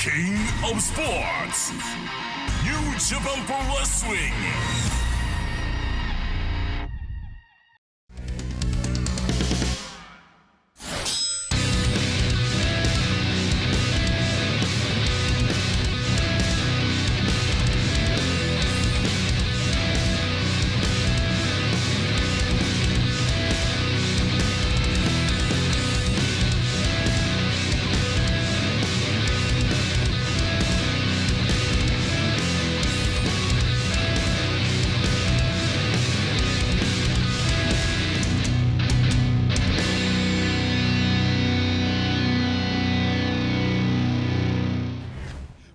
King of Sports, New Japan Pro Wrestling.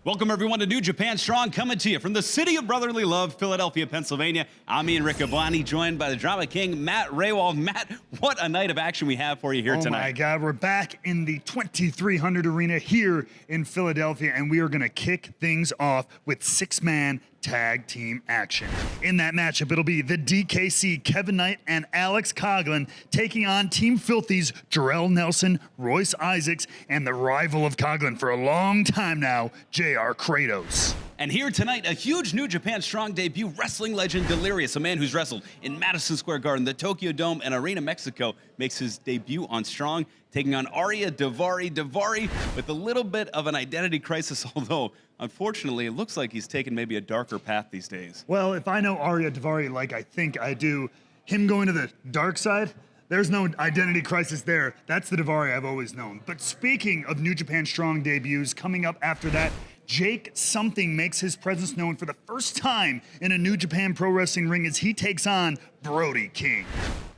Welcome, everyone, to New Japan Strong, coming to you from the city of brotherly love, Philadelphia, Pennsylvania. I'm Ian Riccaboni, joined by the Drama King, Matt Raywald. Matt, what a night of action we have for you here tonight. Oh, my God. We're back in the 2300 Arena here in Philadelphia, and we are going to kick things off with six-man tag team action. In that matchup, it'll be the DKC, Kevin Knight and Alex Coughlin, taking on Team Filthy's Jarrell Nelson, Royce Isaacs, and the rival of Coughlin for a long time now, JR Kratos. And here tonight, a huge New Japan Strong debut, wrestling legend Delirious, a man who's wrestled in Madison Square Garden, the Tokyo Dome, and Arena, Mexico, makes his debut on Strong, taking on Arya Davari. Davari with a little bit of an identity crisis, although, unfortunately, it looks like he's taken maybe a darker path these days. Well, if I know Arya Davari like I think I do, him going to the dark side, there's no identity crisis there. That's the Davari I've always known. But speaking of New Japan Strong debuts, coming up after that, Jake Something makes his presence known for the first time in a New Japan Pro Wrestling ring as he takes on Brody King.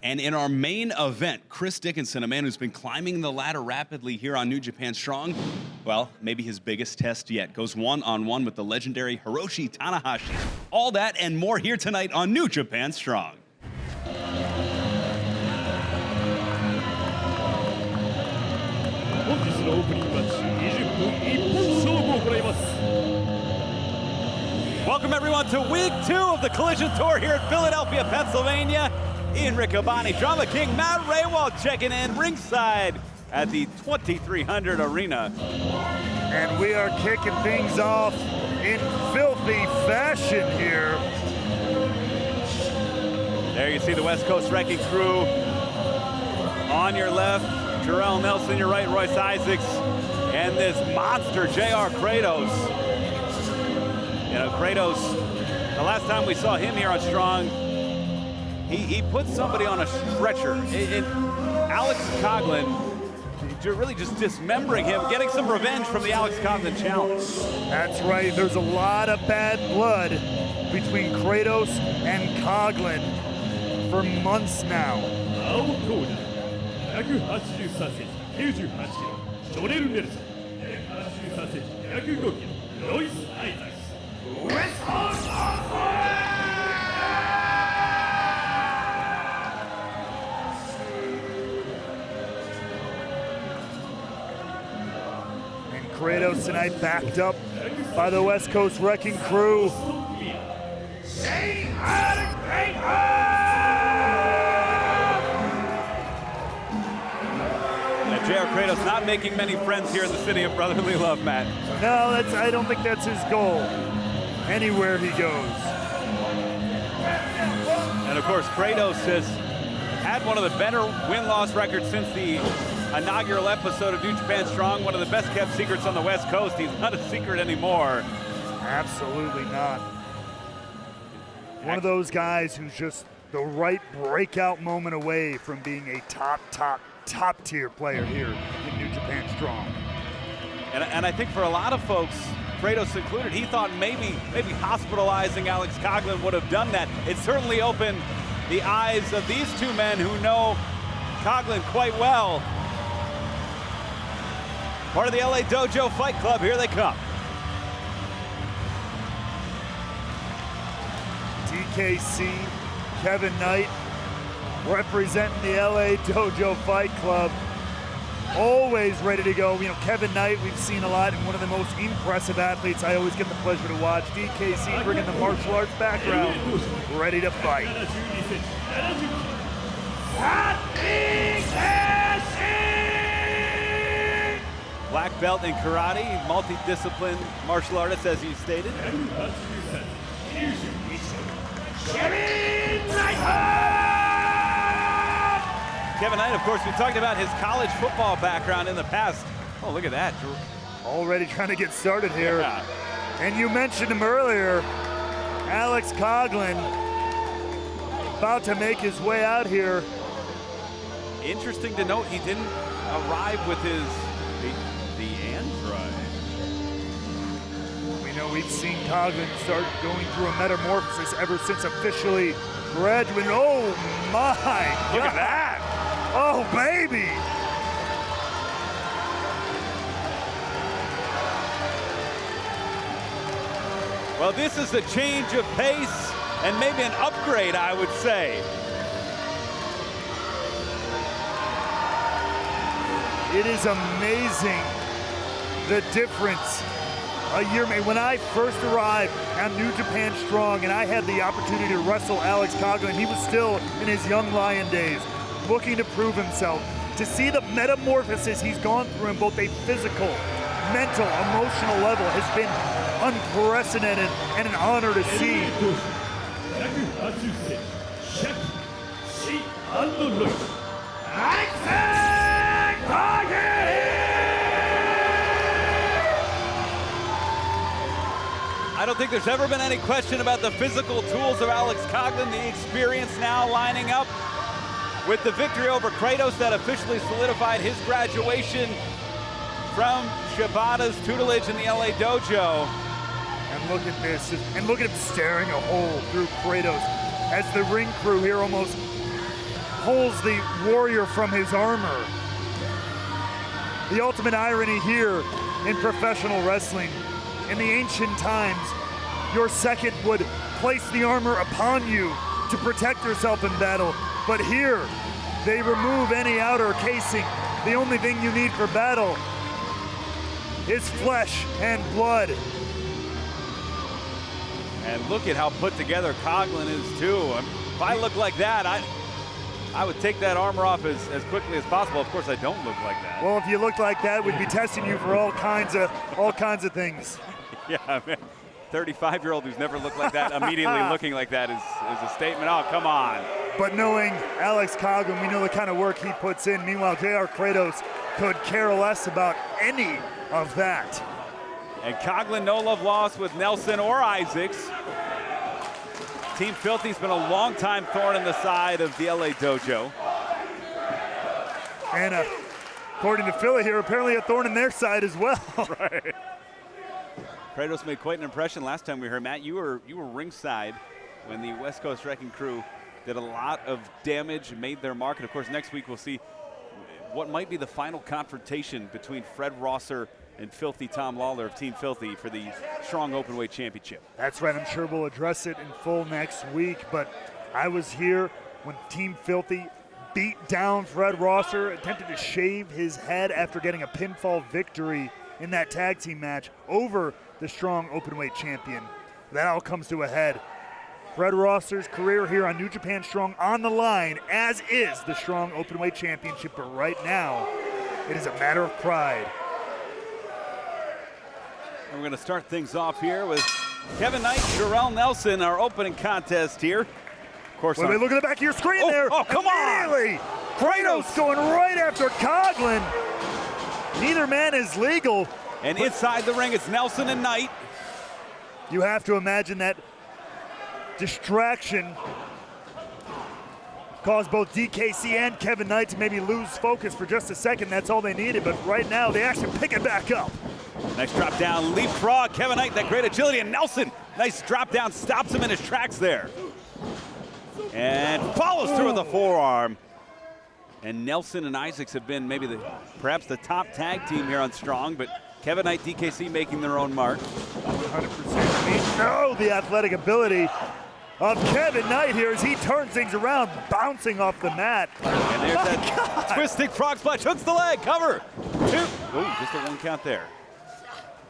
And in our main event, Chris Dickinson, a man who's been climbing the ladder rapidly here on New Japan Strong, well, maybe his biggest test yet, goes one-on-one with the legendary Hiroshi Tanahashi. All that and more here tonight on New Japan Strong. Welcome, everyone, to week 2 of the Collision Tour here at Philadelphia, Pennsylvania. Ian Riccaboni, Drama King, Matt Raywald checking in ringside at the 2300 Arena. And we are kicking things off in filthy fashion here. There you see the West Coast Wrecking Crew. On your left, Jarrell Nelson, your right, Royce Isaacs, and this monster, JR Kratos. You know, Kratos, the last time we saw him here on Strong, he put somebody on a stretcher. Alex Coughlin, really just dismembering him, getting some revenge from the Alex Coughlin challenge. That's right, there's a lot of bad blood between Kratos and Coughlin for months now. And Kratos tonight backed up by the West Coast Wrecking Crew. JR Kratos not making many friends here in the city of brotherly love, Matt. No, I don't think that's his goal, anywhere he goes. And of course, Kratos has had one of the better win-loss records since the inaugural episode of New Japan Strong, one of the best-kept secrets on the West Coast. He's not a secret anymore. Absolutely not. One of those guys who's just the right breakout moment away from being a top tier player here in New Japan Strong. And I think for a lot of folks, Kratos included, he thought maybe hospitalizing Alex Coughlin would have done that. It certainly opened the eyes of these two men who know Coughlin quite well. Part of the LA Dojo Fight Club, here they come. DKC, Kevin Knight, representing the LA Dojo Fight Club. Always ready to go. You know, Kevin Knight, we've seen a lot, and one of the most impressive athletes I always get the pleasure to watch. DKC bringing the martial arts background, ready to fight. Black belt in karate, multi-discipline martial artist, as you stated. Kevin Knight, of course, we talked about his college football background in the past. Oh, look at that. Already trying to get started here. Yeah. And you mentioned him earlier, Alex Coughlin, about to make his way out here. Interesting to note, he didn't arrive with his the Android. We know we've seen Coughlin start going through a metamorphosis ever since officially graduating. Oh my God. Look at that. Oh baby. Well, this is a change of pace and maybe an upgrade, I would say. It is amazing the difference a year made. When I first arrived at New Japan Strong and I had the opportunity to wrestle Alex Coughlin, he was still in his young lion days, looking to prove himself. To see the metamorphosis he's gone through in both a physical, mental, emotional level has been unprecedented and an honor to see. I don't think there's ever been any question about the physical tools of Alex Coughlin, the experience now lining up with the victory over Kratos that officially solidified his graduation from Shibata's tutelage in the LA dojo. And look at this, and look at him staring a hole through Kratos as the ring crew here almost pulls the warrior from his armor. The ultimate irony here in professional wrestling. In the ancient times, your second would place the armor upon you to protect yourself in battle. But here, they remove any outer casing. The only thing you need for battle is flesh and blood. And look at how put together Coughlin is too. If I look like that, I would take that armor off as quickly as possible. Of course, I don't look like that. Well, if you looked like that, we'd be testing you for all kinds of things. Yeah, man. 35-year-old who's never looked like that, immediately looking like that is a statement. Oh, come on. But knowing Alex Coughlin, we know the kind of work he puts in. Meanwhile, JR Kratos could care less about any of that. And Coughlin, no love lost with Nelson or Isaacs. Team Filthy's been a long-time thorn in the side of the LA dojo. And according to Philly here, apparently a thorn in their side as well. Right. Kratos made quite an impression last time we heard. Matt, you were ringside when the West Coast Wrecking Crew did a lot of damage, made their mark. And of course, next week we'll see what might be the final confrontation between Fred Rosser and Filthy Tom Lawler of Team Filthy for the Strong Openweight Championship. That's right. I'm sure we'll address it in full next week. But I was here when Team Filthy beat down Fred Rosser, attempted to shave his head after getting a pinfall victory in that tag team match over the Strong Openweight champion. That all comes to a head. Fred Rosser's career here on New Japan Strong on the line, as is the Strong Openweight Championship. But right now, it is a matter of pride. And we're going to start things off here with Kevin Knight, Jarrell Nelson, our opening contest here. Of course, Wait, look at the back of your screen there. Oh, come on! Kratos going right after Coughlin. Neither man is legal. And inside the ring, it's Nelson and Knight. You have to imagine that distraction caused both DKC and Kevin Knight to maybe lose focus for just a second. That's all they needed, but right now they actually pick it back up. Nice drop down, leapfrog. Kevin Knight, that great agility, and Nelson, nice drop down, stops him in his tracks there. And follows through with the forearm. And Nelson and Isaacs have been maybe perhaps the top tag team here on Strong, but Kevin Knight, DKC making their own mark. 100%. We know the athletic ability of Kevin Knight here as he turns things around, bouncing off the mat. And there's that twisting frog splash, hooks the leg, cover. Two. Ooh, just a one count there.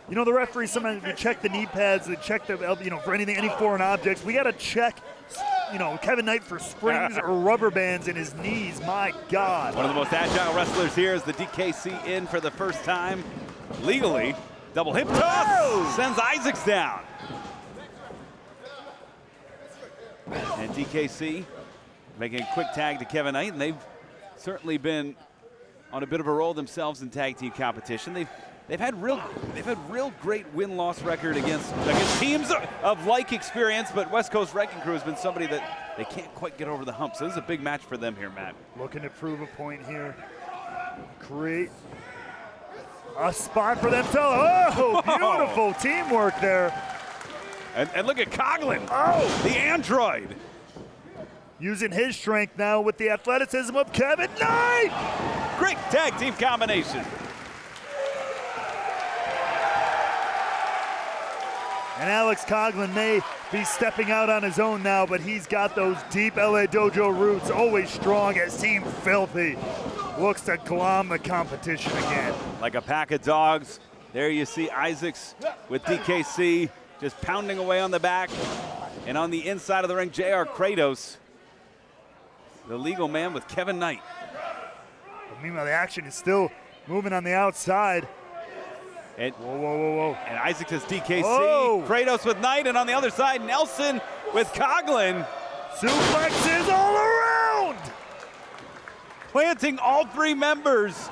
You know, the referees sometimes we check the knee pads, they check the, for anything, any foreign objects. We got to check, Kevin Knight for springs or rubber bands in his knees. My God. One of the most agile wrestlers here is the DKC in for the first time. legally. Double hip toss, sends Isaacs down. And DKC making a quick tag to Kevin Knight, and they've certainly been on a bit of a roll themselves in tag team competition. They've had real great win-loss record against teams of like experience, but West Coast Wrecking Crew has been somebody that they can't quite get over the hump. So this is a big match for them here, Matt. Looking to prove a point here. Create a spot for themselves. Oh, beautiful teamwork there. And look at Coughlin. Oh, the android. Using his strength now with the athleticism of Kevin Knight. Great tag team combination. And Alex Coughlin may be stepping out on his own now, but he's got those deep LA Dojo roots, always strong as Team Filthy looks to glom the competition again. Like a pack of dogs. There you see Isaacs with DKC just pounding away on the back. And on the inside of the ring, JR Kratos, the legal man with Kevin Knight. But meanwhile, the action is still moving on the outside. And, whoa, whoa, whoa, whoa. And Isaacs has DKC, oh. Kratos with Knight, and on the other side, Nelson with Coughlin. Suplexes all around! Planting all three members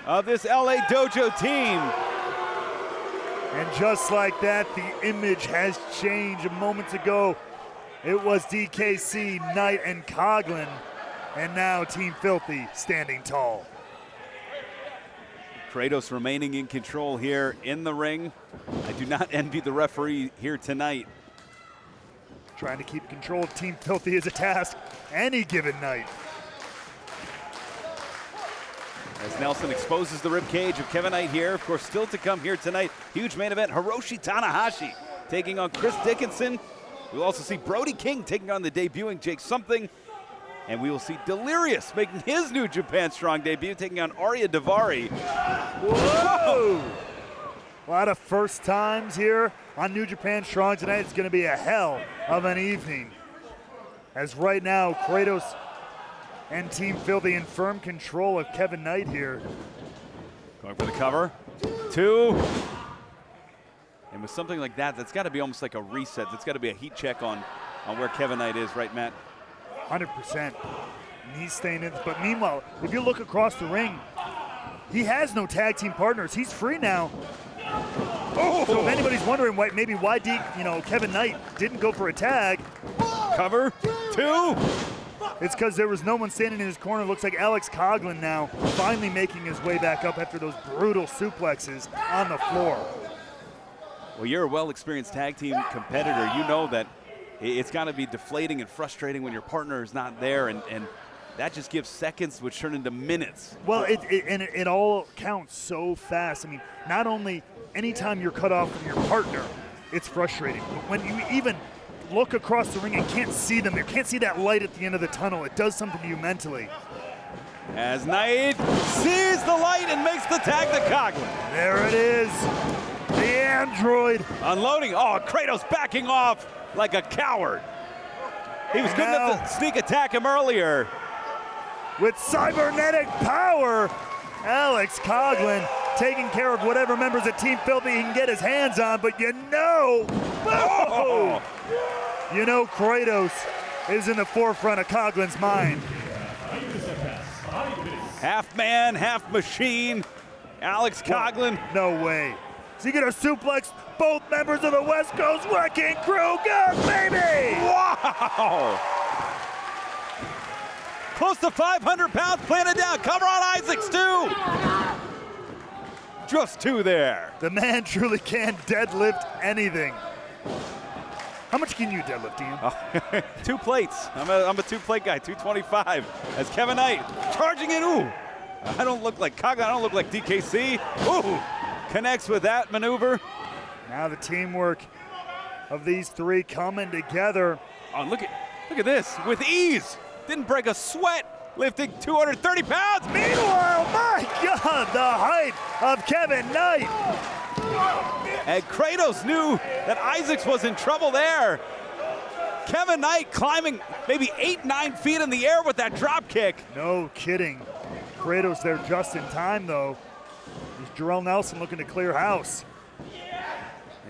of this LA Dojo team. And just like that, the image has changed. Moments ago, it was DKC, Knight, and Coughlin. And now Team Filthy standing tall. Kratos remaining in control here in the ring. I do not envy the referee here tonight. Trying to keep control of Team Filthy is a task any given night. As Nelson exposes the ribcage of Kevin Knight here. Of course, still to come here tonight. Huge main event, Hiroshi Tanahashi taking on Chris Dickinson. We'll also see Brody King taking on the debuting Jake Something. And we will see Delirious making his New Japan Strong debut, taking on Arya Davari. Whoa! A lot of first times here on New Japan Strong tonight. It's going to be a hell of an evening. As right now, Kratos and Team Filthy in firm control of Kevin Knight here. Going for the cover. 2. And with something like that, that's got to be almost like a reset. That's got to be a heat check on where Kevin Knight is, right, Matt? 100%. And he's staying in. But meanwhile, if you look across the ring, he has no tag team partners. He's free now. Oh. So if anybody's wondering why Kevin Knight didn't go for a tag. Cover. 2. It's because there was no one standing in his corner. Looks like Alex Coughlin now finally making his way back up after those brutal suplexes on the floor. Well, you're a well-experienced tag team competitor. You know that it's got to be deflating and frustrating when your partner is not there, and that just gives seconds, which turn into minutes. Well, it all counts so fast. I mean, not only anytime you're cut off from your partner, it's frustrating, but when you even look across the ring and can't see them, you can't see that light at the end of the tunnel, it does something to you mentally. As Knight sees the light and makes the tag to Coughlin. There it is, the android. Unloading, oh, Kratos backing off like a coward. He was good enough to sneak attack him earlier. With cybernetic power, Alex Coughlin taking care of whatever members of Team Filthy he can get his hands on, but Kratos is in the forefront of Coughlin's mind. Half man, half machine, Alex Coughlin. No way. Is he gonna suplex both members of the West Coast Wrecking Crew? Go, baby! Wow! Close to 500 pounds planted down. Cover on Isaacs, 2. Just 2 there. The man truly can deadlift anything. How much can you deadlift, Ian? 2 plates. I'm a 2-plate guy, 225. As Kevin Knight charging in. Ooh, I don't look like Coughlin. I don't look like DKC. Ooh, connects with that maneuver. Now the teamwork of these 3 coming together. Oh, look at this, with ease. Didn't break a sweat, lifting 230 pounds. Meanwhile, my God, the height of Kevin Knight. And Kratos knew that Isaacs was in trouble there. Kevin Knight climbing maybe 8-9 feet in the air with that drop kick. No kidding. Kratos there just in time, though. Jarrell Nelson looking to clear house.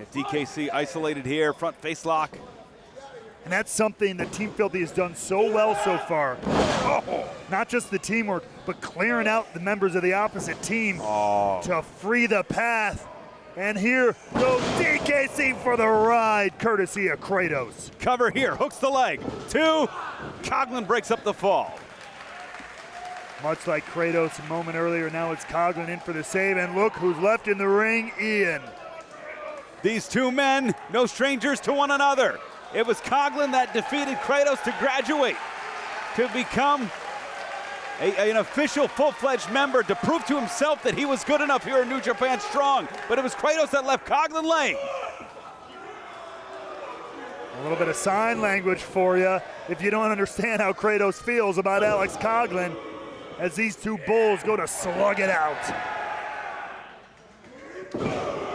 If DKC isolated here, front face lock. And that's something that Team Filthy has done so well so far. Oh, not just the teamwork, but clearing out the members of the opposite team to free the path. And here goes DKC for the ride, courtesy of Kratos. Cover here, hooks the leg. 2, Coughlin breaks up the fall. Much like Kratos a moment earlier, now it's Coughlin in for the save, and look who's left in the ring, Ian. These two men, no strangers to one another. It was Coughlin that defeated Kratos to graduate, to become an official full-fledged member, to prove to himself that he was good enough here in New Japan Strong. But it was Kratos that left Coughlin laying. A little bit of sign language for you if you don't understand how Kratos feels about Alex Coughlin as these two bulls go to slug it out.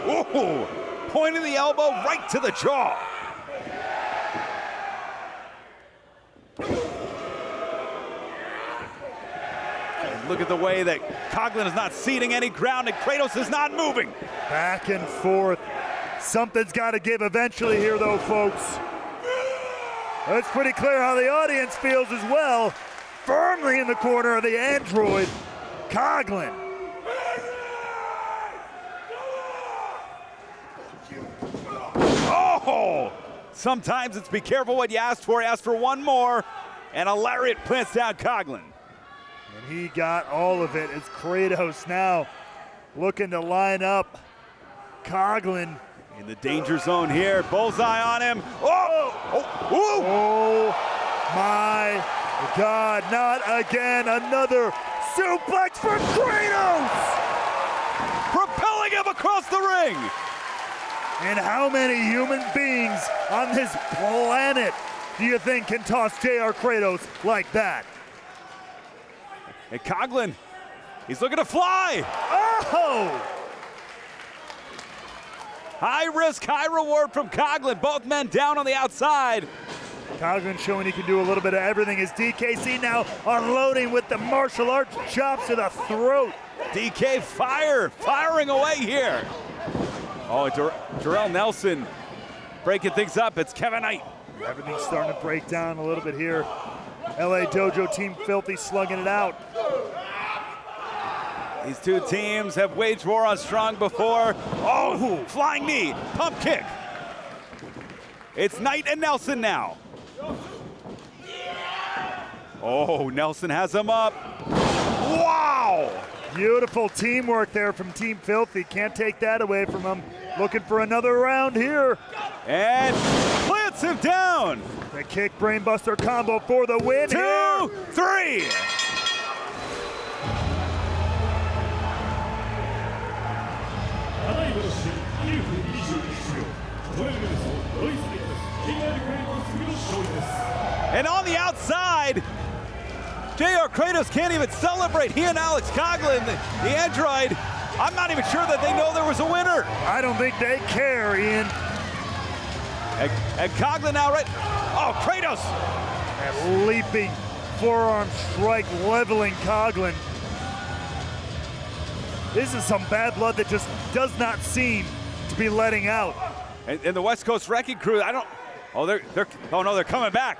Ooh, pointing the elbow right to the jaw. And look at the way that Coughlin is not ceding any ground and Kratos is not moving. Back and forth. Something's got to give eventually here, though, folks. It's pretty clear how the audience feels as well. Firmly in the corner of the android, Coughlin. Oh! Sometimes it's be careful what you ask for. Ask for one more, and a lariat plants down Coughlin. And he got all of it as Kratos now looking to line up Coughlin. In the danger zone here, bullseye on him. Oh my God, not again. Another suplex for Kratos! Propelling him across the ring. And how many human beings on this planet do you think can toss JR Kratos like that? And Coughlin, he's looking to fly. Oh! High risk, high reward from Coughlin. Both men down on the outside. Coughlin showing he can do a little bit of everything as DKC now unloading with the martial arts chops to the throat. DK firing away here. Oh, Jarrell Nelson breaking things up. It's Kevin Knight. Everything's starting to break down a little bit here. LA Dojo Team Filthy slugging it out. These two teams have waged war on Strong before. Oh, flying knee, pump kick. It's Knight and Nelson now. Oh, Nelson has him up. Wow! Beautiful teamwork there from Team Filthy. Can't take that away from him. Looking for another round here. And plants him down. The kick brainbuster combo for the win. 2, 3. And on the outside, JR Kratos can't even celebrate. He and Alex Coughlin, the android, I'm not even sure that they know there was a winner. I don't think they care, Ian. And Coughlin now Kratos! And leaping forearm strike leveling Coughlin. This is some bad blood that just does not seem to be letting out. And the West Coast Wrecking Crew, they're coming back.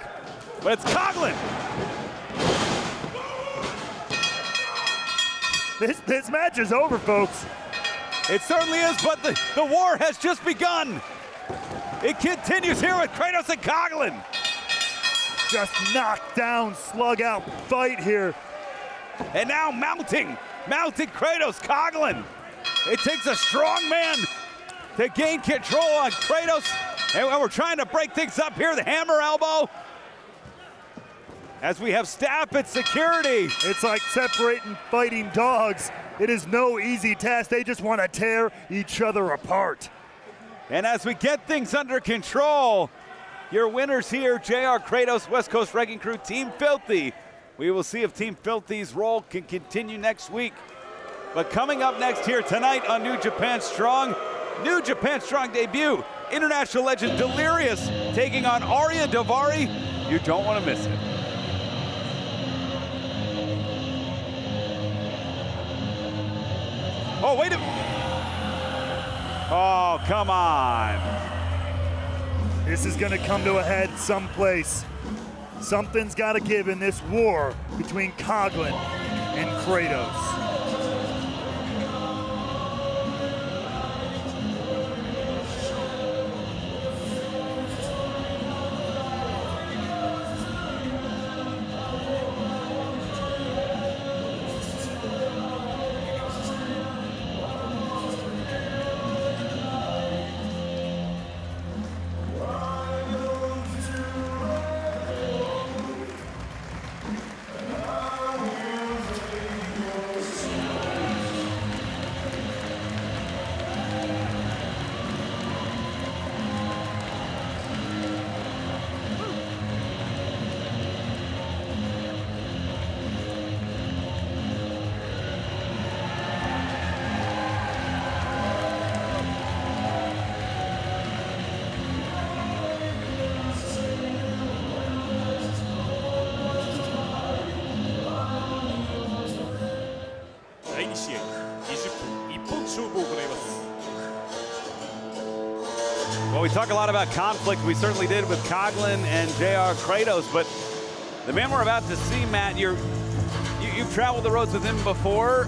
But it's Coughlin. This match is over, folks. It certainly is, but the war has just begun. It continues here with Kratos and Coughlin. Just knocked down, slug out fight here. And now mounting Kratos, Coughlin. It takes a strong man to gain control on Kratos. And we're trying to break things up here, the hammer elbow. As we have staff and security. It's like separating fighting dogs. It is no easy task. They just want to tear each other apart. And as we get things under control, your winners here, JR Kratos, West Coast Wrecking Crew, Team Filthy. We will see if Team Filthy's role can continue next week. But coming up next here tonight on New Japan Strong debut, international legend Delirious taking on Arya and Davari. You don't want to miss it. Oh, wait a minute. Oh, come on. This is gonna come to a head someplace. Something's gotta give in this war between Coughlin and Kratos. Well, we talk a lot about conflict. We certainly did with Coughlin and JR Kratos, but the man we're about to see, Matt, you've traveled the roads with him before,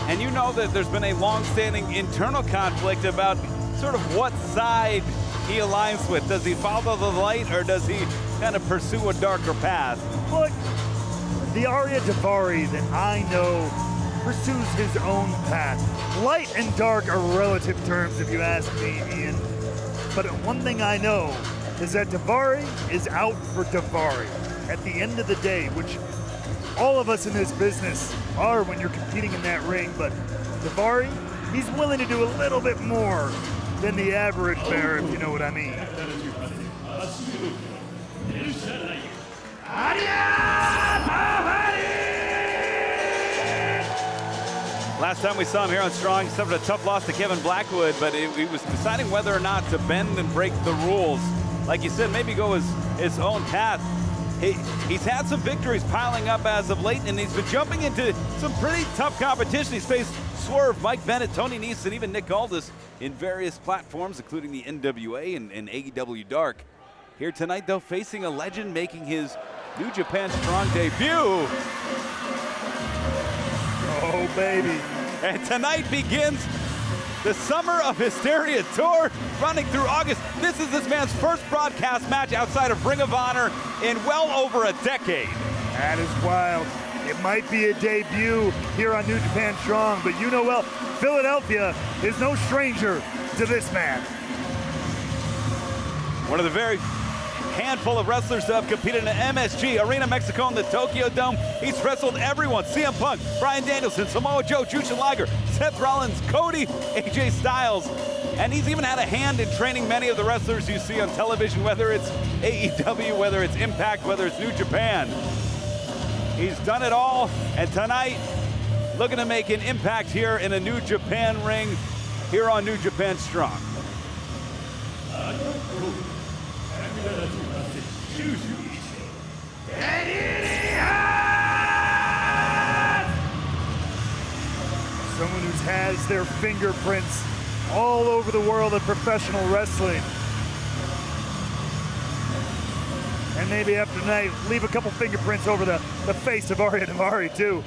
and you know that there's been a long-standing internal conflict about sort of what side he aligns with. Does he follow the light, or does he kind of pursue a darker path? Look, the Arya Davari that I know pursues his own path. Light and dark are relative terms, if you ask me, Ian. But one thing I know is that Davari is out for Davari at the end of the day, which all of us in this business are when you're competing in that ring. But Davari, he's willing to do a little bit more than the average bear, if you know what I mean. Last time we saw him here on Strong, he suffered a tough loss to Kevin Blackwood, but he was deciding whether or not to bend and break the rules. Like you said, maybe go his own path. He's had some victories piling up as of late, and he's been jumping into some pretty tough competition. He's faced Swerve, Mike Bennett, Tony Nese, and even Nick Aldis in various platforms, including the NWA and AEW Dark. Here tonight, though, facing a legend making his New Japan Strong debut. Oh, baby. And tonight begins the Summer of Hysteria Tour running through August. This is this man's first broadcast match outside of Ring of Honor in well over a decade. That is wild. It might be a debut here on New Japan Strong, but you know well, Philadelphia is no stranger to this man. One of the very handful of wrestlers that have competed in the MSG, Arena Mexico, and the Tokyo Dome. He's wrestled everyone: CM Punk, Bryan Danielson, Samoa Joe, Jushin Liger, Seth Rollins, Cody, AJ Styles. And he's even had a hand in training many of the wrestlers you see on television, whether it's AEW, whether it's Impact, whether it's New Japan. He's done it all, and tonight, looking to make an impact here in a New Japan ring here on New Japan Strong. Someone who has their fingerprints all over the world of professional wrestling. And maybe after tonight, leave a couple fingerprints over the face of Arya Davari, too.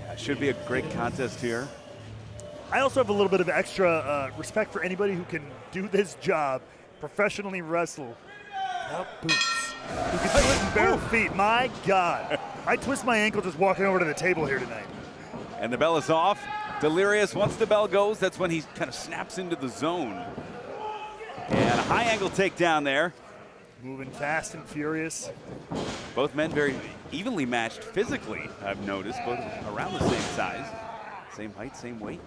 Yeah, it should be a great contest here. I also have a little bit of extra respect for anybody who can do this job, professionally wrestle without boots. Who can do it in bare feet. My God. I twist my ankle just walking over to the table here tonight. And the bell is off. Delirious, once the bell goes, that's when he kind of snaps into the zone. And a high angle takedown there. Moving fast and furious. Both men very evenly matched physically, I've noticed, both around the same size, same height, same weight.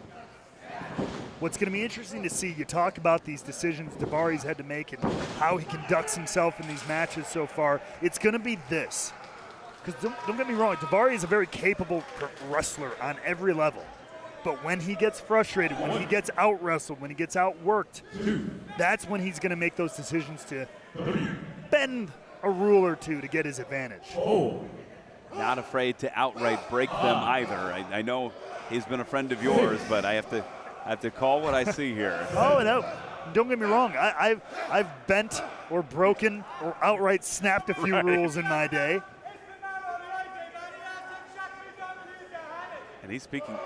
What's going to be interesting to see, you talk about these decisions Davari's had to make and how he conducts himself in these matches so far. It's going to be this. Because don't get me wrong, Davari is a very capable wrestler on every level. But when he gets frustrated, when he gets out-wrestled, when he gets outworked, that's when he's going to make those decisions to bend a rule or two to get his advantage. Not afraid to outright break them either. I know he's been a friend of yours, but I have to I have to call what I see here. Oh, no. Don't get me wrong. I've bent or broken or outright snapped a few rules in my day. And he's speaking.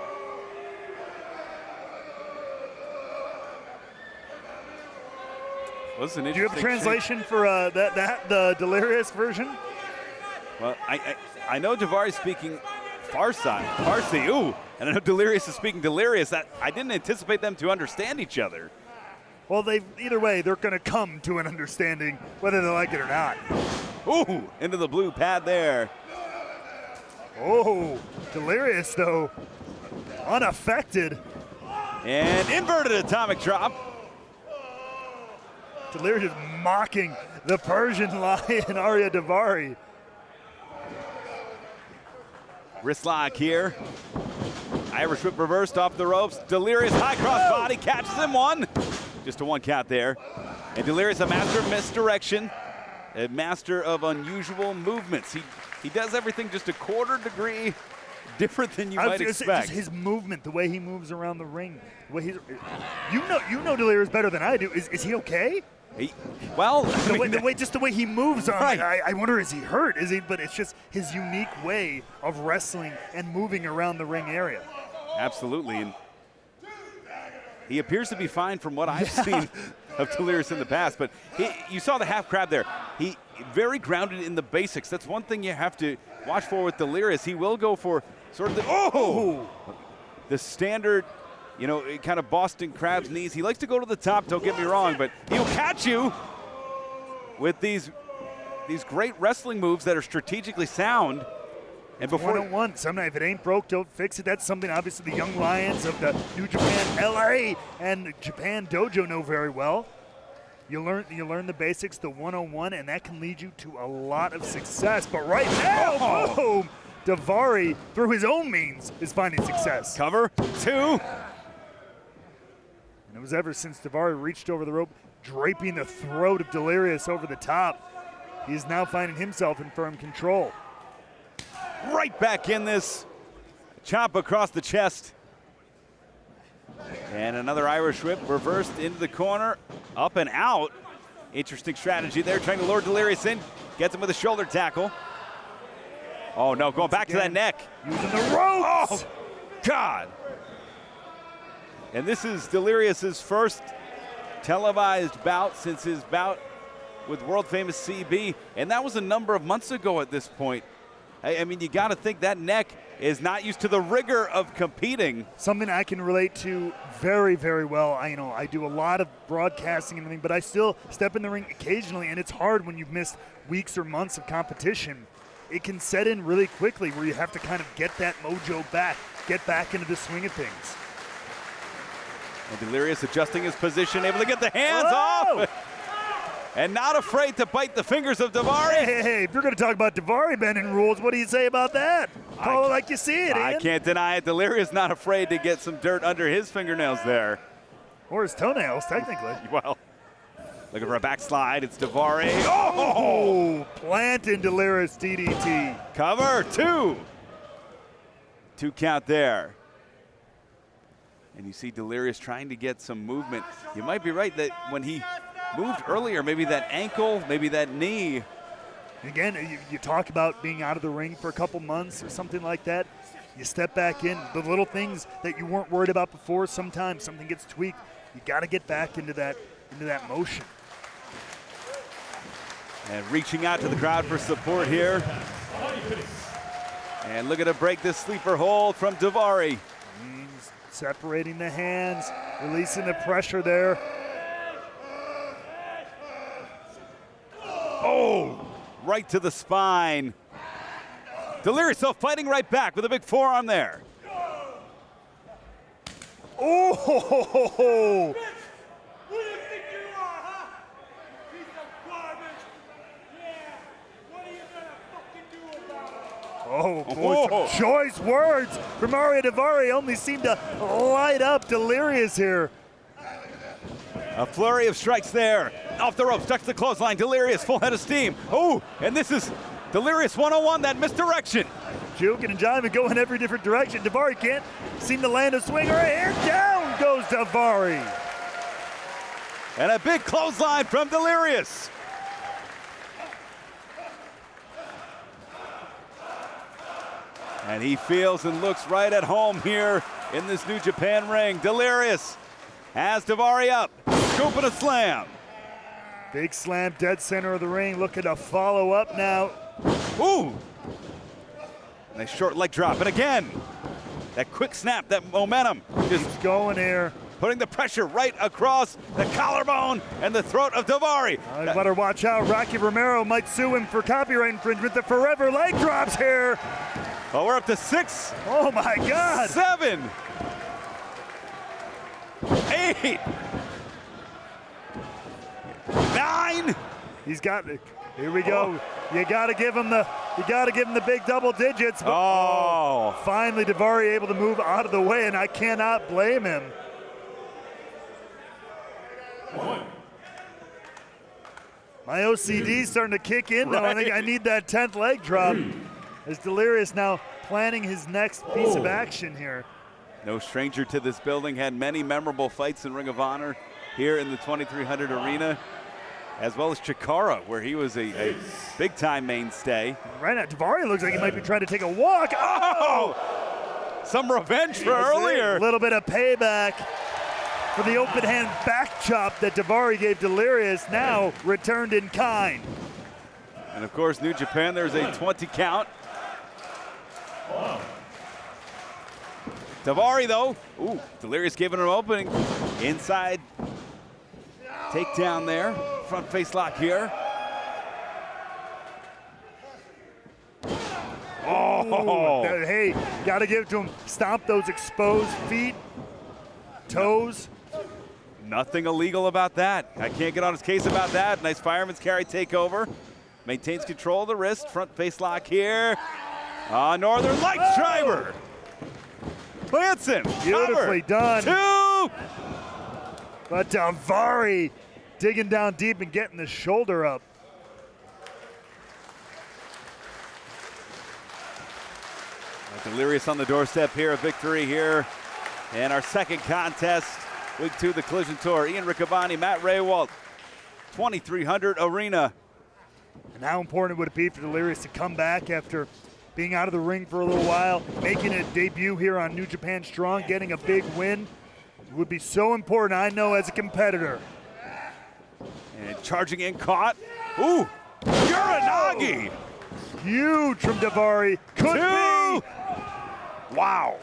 Was an Do you have a interesting translation for the Delirious version? Well, I know Davari's speaking Farsi. Ooh, and I know Delirious is speaking Delirious. I didn't anticipate them to understand each other. Well, either way, they're going to come to an understanding, whether they like it or not. Ooh, into the blue pad there. Oh, Delirious, though, unaffected. And inverted atomic drop. Delirious mocking the Persian Lion, Arya Davari. Wrist lock here. Irish whip reversed off the ropes. Delirious high cross body catches him one. Just a one count there. And Delirious, a master of misdirection, a master of unusual movements. He does everything just a quarter degree different than you might expect. Just his movement, the way he moves around the ring, the way you know Delirious better than I do. Is he okay? The way he moves on right. it, I wonder, is he hurt? Is he? But it's just his unique way of wrestling and moving around the ring area. Absolutely, and he appears to be fine from what I've seen of Delirious in the past. But you saw the half crab there. He very grounded in the basics. That's one thing you have to watch for with Delirious. He will go for sort of the standard, kind of Boston Crab's knees. He likes to go to the top, don't get me wrong, but he'll catch you with these great wrestling moves that are strategically sound. And before one-on-one, sometimes if it ain't broke, don't fix it. That's something obviously the young lions of the New Japan LA and Japan Dojo know very well. You learn the basics, the one-on-one, and that can lead you to a lot of success. But right now, boom, Davari, through his own means, is finding success. Cover, two. And it was ever since Davari reached over the rope, draping the throat of Delirious over the top. He is now finding himself in firm control. Right back in this. Chop across the chest. And another Irish whip reversed into the corner. Up and out. Interesting strategy there, trying to lure Delirious in. Gets him with a shoulder tackle. Oh, no, going back to that neck. Using the ropes. Oh, God. And this is Delirious's first televised bout since his bout with world-famous CB. And that was a number of months ago at this point. I mean, you got to think that neck is not used to the rigor of competing. Something I can relate to very, very well. I do a lot of broadcasting and everything, but I still step in the ring occasionally, and it's hard when you've missed weeks or months of competition. It can set in really quickly where you have to kind of get that mojo back, get back into the swing of things. And Delirious adjusting his position, able to get the hands off. And not afraid to bite the fingers of Davari. Hey, if you're going to talk about Davari bending rules, what do you say about that? Call it like you see it, Ian. I can't deny it. Delirious not afraid to get some dirt under his fingernails there. Or his toenails, technically. Well, looking for a backslide. It's Davari. Oh, planting Delirious DDT. Cover, two. Two count there. And you see Delirious trying to get some movement. You might be right that when he moved earlier, maybe that ankle, maybe that knee. Again, you talk about being out of the ring for a couple months or something like that. You step back in, the little things that you weren't worried about before, sometimes something gets tweaked. You got to get back into that motion. And reaching out to the crowd for support here. And looking to break this sleeper hold from Davari. Separating the hands, releasing the pressure there. Oh, right to the spine. Delirious still fighting right back with a big forearm there. Oh! Who do you think you are, huh? Piece of garbage. Yeah. What are you gonna fucking do about it? Oh, boy, some choice words from Arya Davari only seem to light up Delirious here. A flurry of strikes there. Off the ropes, stuck to the clothesline. Delirious, full head of steam. Oh, and this is Delirious 101, that misdirection. Juking and jiving, going every different direction. Davari can't seem to land a swing or a hand down. goes Davari. And a big clothesline from Delirious. And he feels and looks right at home here in this New Japan ring. Delirious has Davari up, scooping a slam. Big slam, dead center of the ring, looking to follow up now. Ooh! Nice short leg drop, and again, that quick snap, that momentum, just He's going here. putting the pressure right across the collarbone and the throat of Davari. Better watch out. Rocky Romero might sue him for copyright infringement. The forever leg drops here. Oh, we're up to 6. Oh my God. 7. 8. 9. He's got it. Here we go. You gotta give him the big double digits. But, Oh. Finally, Davari able to move out of the way, and I cannot blame him. My OCD's starting to kick in though. I think I need that 10th leg drop. As Delirious now planning his next piece of action here. No stranger to this building, had many memorable fights in Ring of Honor here in the 2300 arena, as well as Chikara, where he was a big-time mainstay. Right now, Davari looks like he might be trying to take a walk. Oh! Some revenge for earlier. A little bit of payback for the open hand back chop that Davari gave Delirious, now returned in kind. And of course, New Japan, there's a 20 count. Davari, though, ooh, Delirious giving him an opening. Inside takedown there. Front face lock here. Oh! Ooh, hey, gotta give it to him. Stomp those exposed feet, toes. Nothing illegal about that. I can't get on his case about that. Nice fireman's carry takeover. Maintains control of the wrist. Front face lock here. Northern Lights driver. Plants him. Beautifully done. 2. But Davari digging down deep and getting the shoulder up. Delirious on the doorstep here, a victory here. And our second contest, week 2, the Collision Tour. Ian Riccaboni, Matt Raywalt, 2300 arena. And how important would it be for Delirious to come back after being out of the ring for a little while, making a debut here on New Japan Strong, getting a big win. It would be so important, I know, as a competitor. And charging in, caught. Ooh, Uranagi. Huge from Davari. Could 2. be. Wow.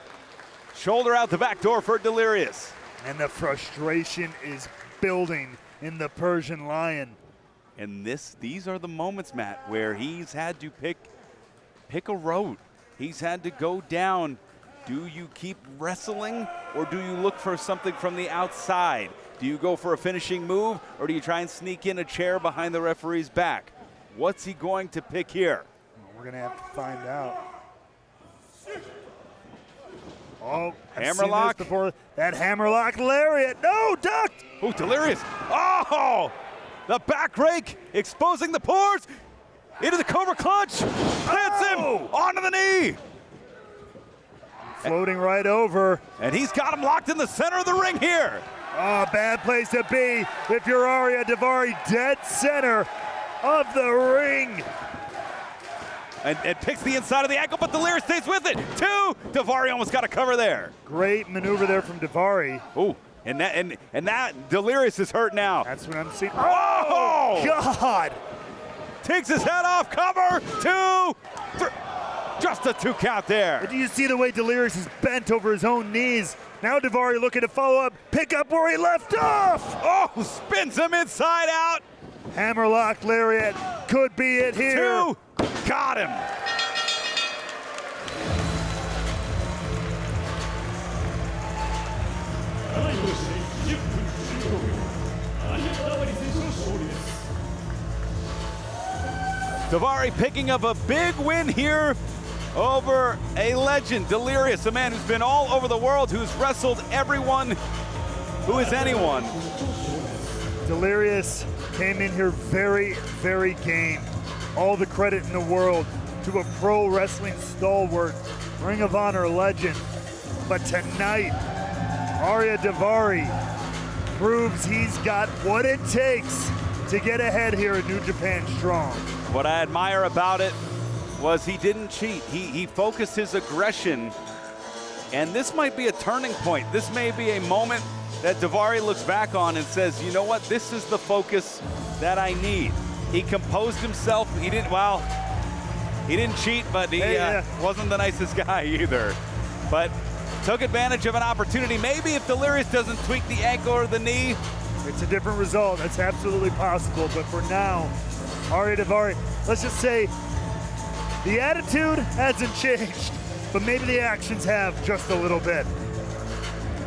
Shoulder out the back door for Delirious. And the frustration is building in the Persian Lion. And these are the moments, Matt, where he's had to pick a road. He's had to go down. Do you keep wrestling, or do you look for something from the outside? Do you go for a finishing move, or do you try and sneak in a chair behind the referee's back? What's he going to pick here? We're going to have to find out. Oh, I've Hammerlock. seen this before. That hammerlock lariat. No, ducked. Oh, Delirious. Oh, the back rake exposing the pores. Into the Cobra Clutch. Hits him onto the knee. Floating right over. And he's got him locked in the center of the ring here. Oh, bad place to be if you're Arya. Davari dead center of the ring. And picks the inside of the ankle, but Delirious stays with it. 2. Davari almost got a cover there. Great maneuver there from Davari. Oh, and that Delirious is hurt now. That's what I'm seeing. Oh! God. Takes his head off, cover, 2, 3. Just a 2 count there. Do you see the way Delirious is bent over his own knees? Now Davari looking to follow up, pick up where he left off. Oh, spins him inside out. Hammerlock lariat could be it here. 2, got him. Davari picking up a big win here over a legend, Delirious, a man who's been all over the world, who's wrestled everyone who is anyone. Delirious came in here very, very game. All the credit in the world to a pro wrestling stalwart, Ring of Honor legend. But tonight, Arya Davari proves he's got what it takes to get ahead here at New Japan Strong. What I admire about it was he didn't cheat. He focused his aggression, and this might be a turning point. This may be a moment that Davari looks back on and says, you know what, this is the focus that I need. He composed himself. He didn't cheat, but he wasn't the nicest guy either. But took advantage of an opportunity. Maybe if Delirious doesn't tweak the ankle or the knee, it's a different result. That's absolutely possible. But for now, Arya Davari, let's just say the attitude hasn't changed, but maybe the actions have just a little bit.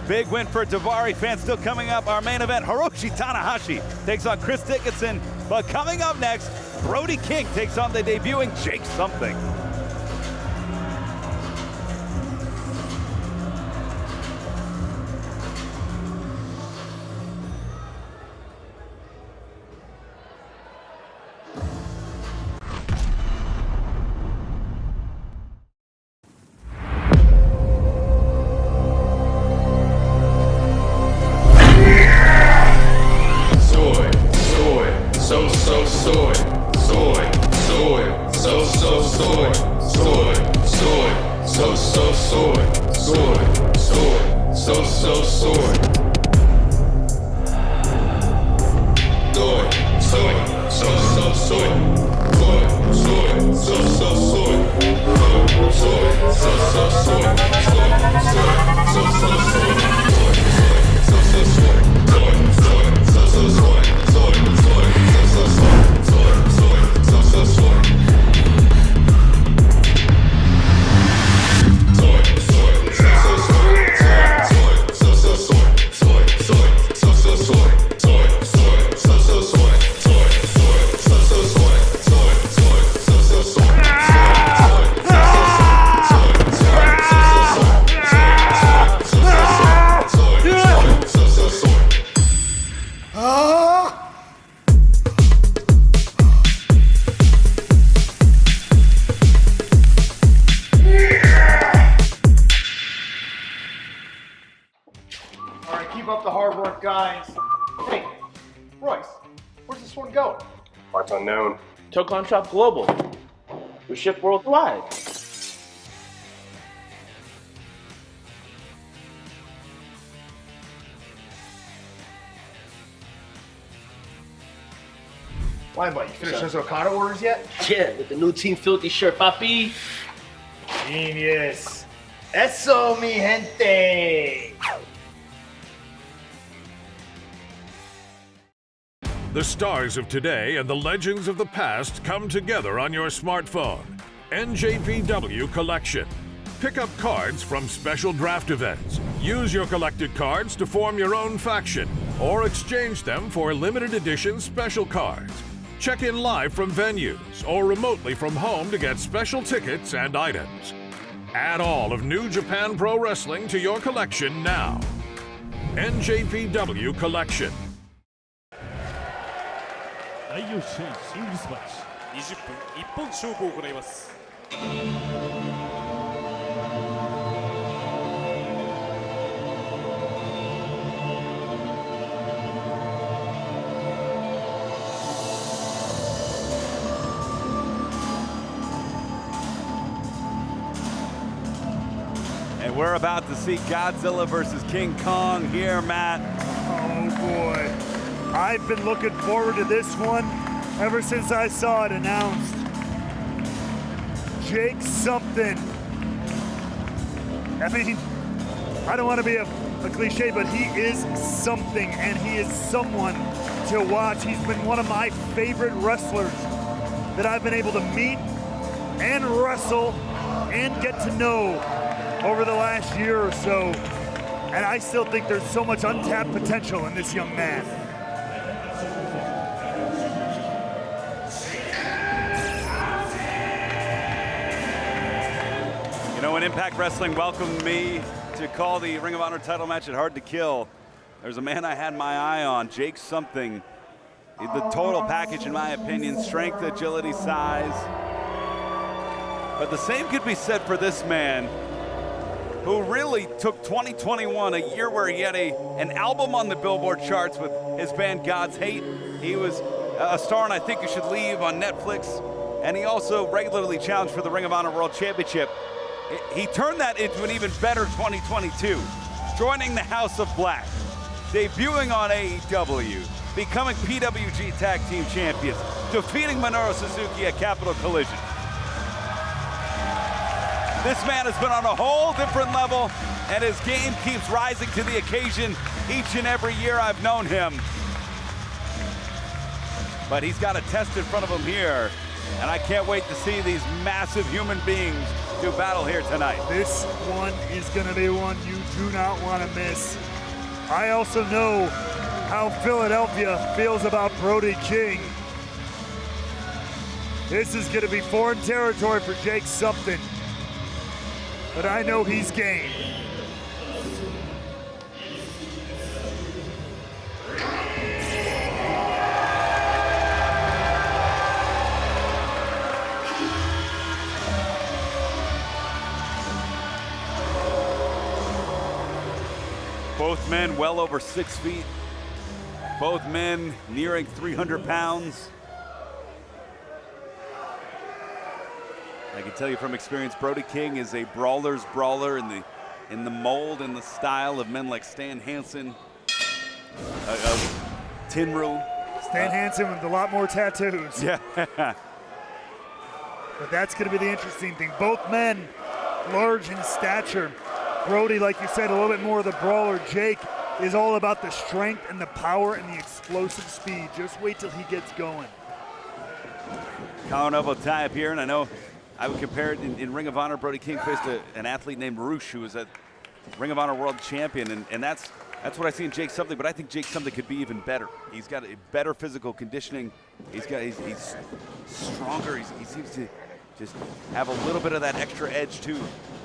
Big win for Davari. Fans still coming up. Our main event, Hiroshi Tanahashi takes on Chris Dickinson. But coming up next, Brody King takes on the debuting Jake Something. Unknown. Tokon Shop Global. We ship worldwide. Why, but you finished those Okada orders yet? Yeah, with the new Team Filthy shirt, papi. Genius. Eso, mi gente. The stars of today and the legends of the past come together on your smartphone. NJPW Collection. Pick up cards from special draft events. Use your collected cards to form your own faction or exchange them for limited edition special cards. Check in live from venues or remotely from home to get special tickets and items. Add all of New Japan Pro Wrestling to your collection now. NJPW Collection. 第4試合シングルスマッチ20分一本勝負を行います。 And we're about to see Godzilla versus King Kong here, Matt. Oh boy. I've been looking forward to this one ever since I saw it announced. Jake Something. I mean, I don't want to be a cliche, but he is something, and he is someone to watch. He's been one of my favorite wrestlers that I've been able to meet and wrestle and get to know over the last year or so. And I still think there's so much untapped potential in this young man. You know, when Impact Wrestling welcomed me to call the Ring of Honor title match at Hard to Kill, there's a man I had my eye on, Jake Something. The total package, in my opinion, strength, agility, size. But the same could be said for this man. who really took 2021, a year where he had an album on the Billboard charts with his band God's Hate. He was a star in I Think You Should Leave on Netflix, and he also regularly challenged for the Ring of Honor World Championship. He turned that into an even better 2022, joining the House of Black, debuting on AEW, becoming PWG Tag Team Champions, defeating Minoru Suzuki at Capital Collision. This man has been on a whole different level, and his game keeps rising to the occasion each and every year I've known him. But he's got a test in front of him here, and I can't wait to see these massive human beings do battle here tonight. This one is gonna be one you do not wanna miss. I also know how Philadelphia feels about Brody King. This is gonna be foreign territory for Jake Something, but I know he's game. Both men well over 6 feet. Both men nearing 300 pounds. I can tell you from experience, Brody King is a brawler's brawler in the mold and the style of men like Stan Hansen, Tinru. Stan Hansen with a lot more tattoos. Yeah. But that's going to be the interesting thing. Both men large in stature. Brody, like you said, a little bit more of the brawler. Jake is all about the strength and the power and the explosive speed. Just wait till he gets going. Collar and elbow tie up here, and I know I would compare it in Ring of Honor. Brody King faced an athlete named Hiroshi, who was a Ring of Honor World Champion, and that's what I see in Jake Something. But I think Jake Something could be even better. He's got a better physical conditioning. He's stronger. He seems to just have a little bit of that extra edge too,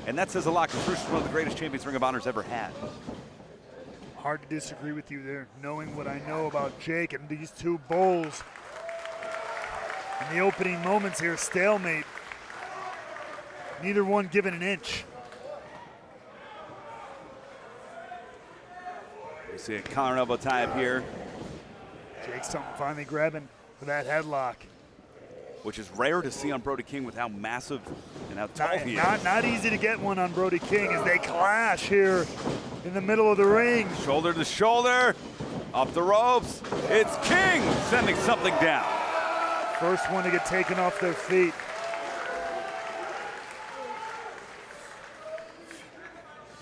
and that says a lot, because Hiroshi is one of the greatest champions Ring of Honor's ever had. Hard to disagree with you there, knowing what I know about Jake and these two bulls. In the opening moments here, stalemate. Neither one given an inch. We see a collar and elbow tie up here. Jake Something finally grabbing for that headlock. Which is rare to see on Brody King with how massive and how tall he is. Not easy to get one on Brody King as they clash here in the middle of the ring. Shoulder to shoulder, off the ropes. It's King sending Something down. First one to get taken off their feet.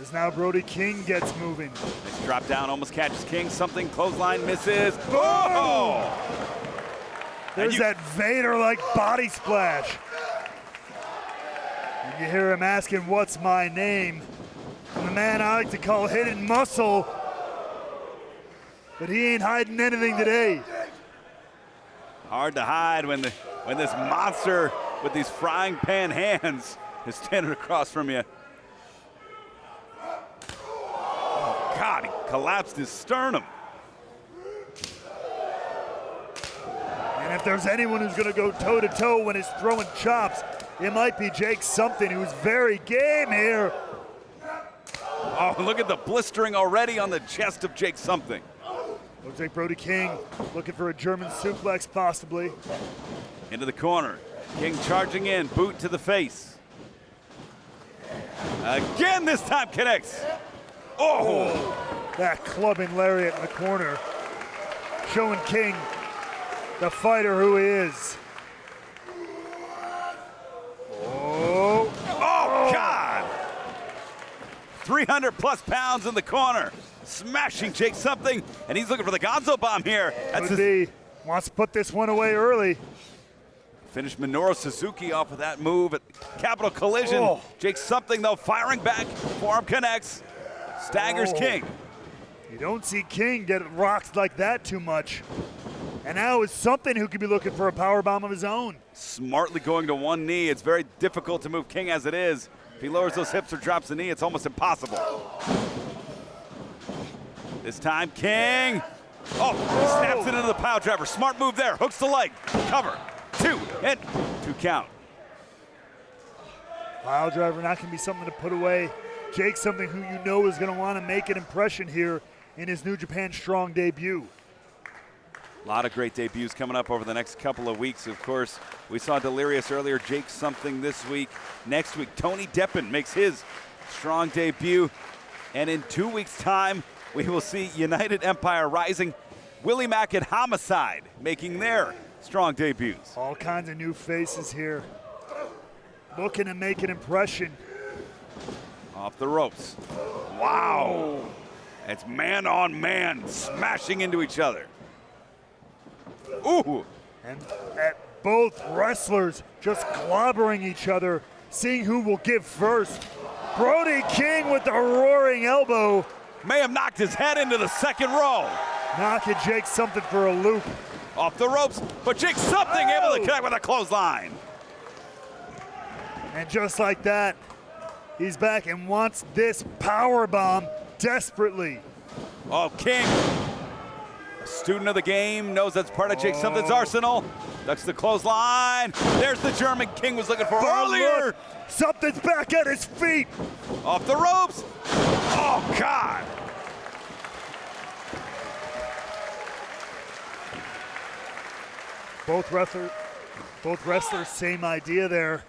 As now Brody King gets moving. Nice drop down, almost catches King. Something, clothesline misses. Oh! There's that Vader-like body splash. And you hear him asking, "What's my name?" And the man I like to call Hidden Muscle, but he ain't hiding anything today. Hard to hide when this monster with these frying pan hands is standing across from you. Oh God, he collapsed his sternum. And if there's anyone who's going to go toe-to-toe when he's throwing chops, it might be Jake Something, who's very game here. Oh, look at the blistering already on the chest of Jake Something. Looks like Brody King looking for a German suplex, possibly. Into the corner. King charging in, boot to the face. Again, this time connects. Oh! That clubbing lariat in the corner, showing King the fighter who he is. Oh God! 300 plus pounds in the corner, smashing Jake Something, and he's looking for the Gonzo bomb here. Wants to put this one away early. Finished Minoru Suzuki off of that move at Capital Collision. Oh. Jake Something, though, firing back. Forearm connects. Staggers King. You don't see King get rocked like that too much. And now it's Something who could be looking for a powerbomb of his own. Smartly going to one knee. It's very difficult to move King as it is. If he lowers those hips or drops the knee, it's almost impossible. This time, King. Oh, he snaps it into the pile driver. Smart move there. Hooks the leg. Cover. 2 and 2 count. Pile driver not going to be something to put away Jake something who you know is going to want to make an impression here in his New Japan Strong debut. A lot of great debuts coming up over the next couple of weeks. Of course, we saw Delirious earlier, Jake something this week. Next week, Tony Deppen makes his Strong debut. And in 2 weeks' time, we will see United Empire Rising, Willie Mack and Homicide making their Strong debuts. All kinds of new faces here, looking to make an impression. Off the ropes. Wow. It's man on man, smashing into each other. Ooh. And at both wrestlers just clobbering each other, seeing who will give first. Brody King with the roaring elbow. May have knocked his head into the second row. Knocking Jake something for a loop. Off the ropes, but Jake something able to connect with a clothesline. And just like that, he's back and wants this power bomb desperately. Oh, King, a student of the game, knows that's part of Jake something's arsenal. Ducks the clothesline. There's the German King was looking for earlier. Look, something's back at his feet. Off the ropes. Oh, God. Both wrestlers, same idea there.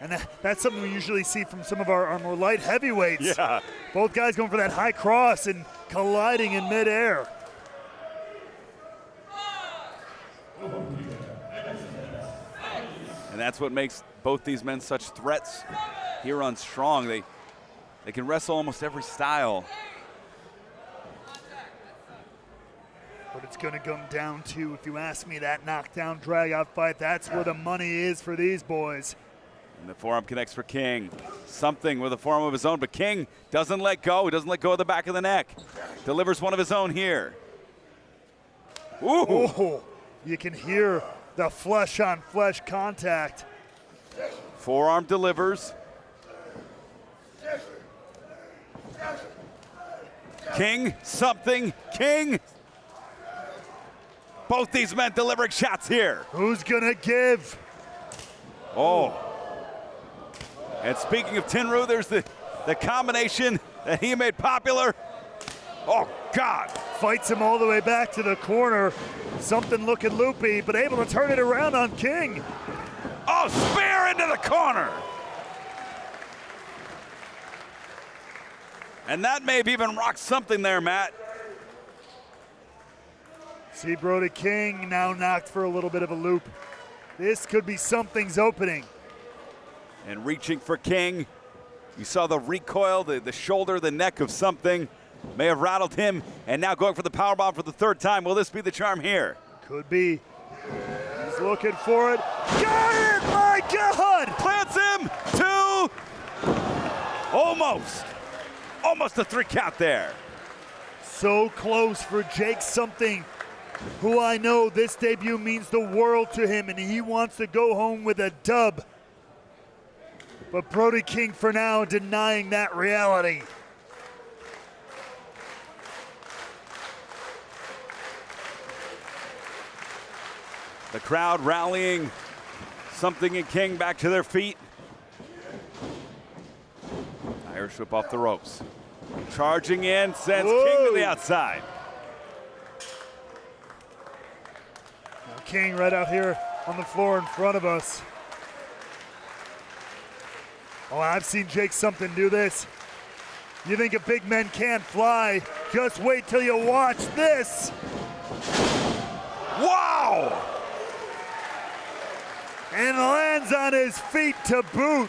And that's something we usually see from some of our more light heavyweights. Yeah. Both guys going for that high cross and colliding in midair. And that's what makes both these men such threats here on Strong. They can wrestle almost every style. But it's going to come down to, if you ask me, that knockdown, drag-out fight. That's where the money is for these boys. And the forearm connects for King. Something with a forearm of his own, but King doesn't let go. He doesn't let go of the back of the neck. Delivers one of his own here. Ooh. Oh, you can hear the flesh-on-flesh contact. Forearm delivers. King, something, King. Both these men delivering shots here. Who's gonna give? Oh. And speaking of Tenryu, there's the combination that he made popular. Oh, God. Fights him all the way back to the corner. Something looking loopy, but able to turn it around on King. Oh, spear into the corner. And that may have even rocked something there, Matt. See Brody King now knocked for a little bit of a loop. This could be something's opening. And reaching for King. You saw the recoil, the shoulder, the neck of something. May have rattled him, and now going for the powerbomb for the third time. Will this be the charm here? Could be. He's looking for it. Got it! My God! Plants him. 2. Almost. Almost a 3 count there. So close for Jake something, who I know this debut means the world to him, and he wants to go home with a dub. But Brody King for now denying that reality. The crowd rallying something and King back to their feet. Irish whip off the ropes. Charging in, sends King to the outside. Now King right out here on the floor in front of us. Oh, I've seen Jake something do this. You think a big man can't fly? Just wait till you watch this. Wow! And lands on his feet to boot.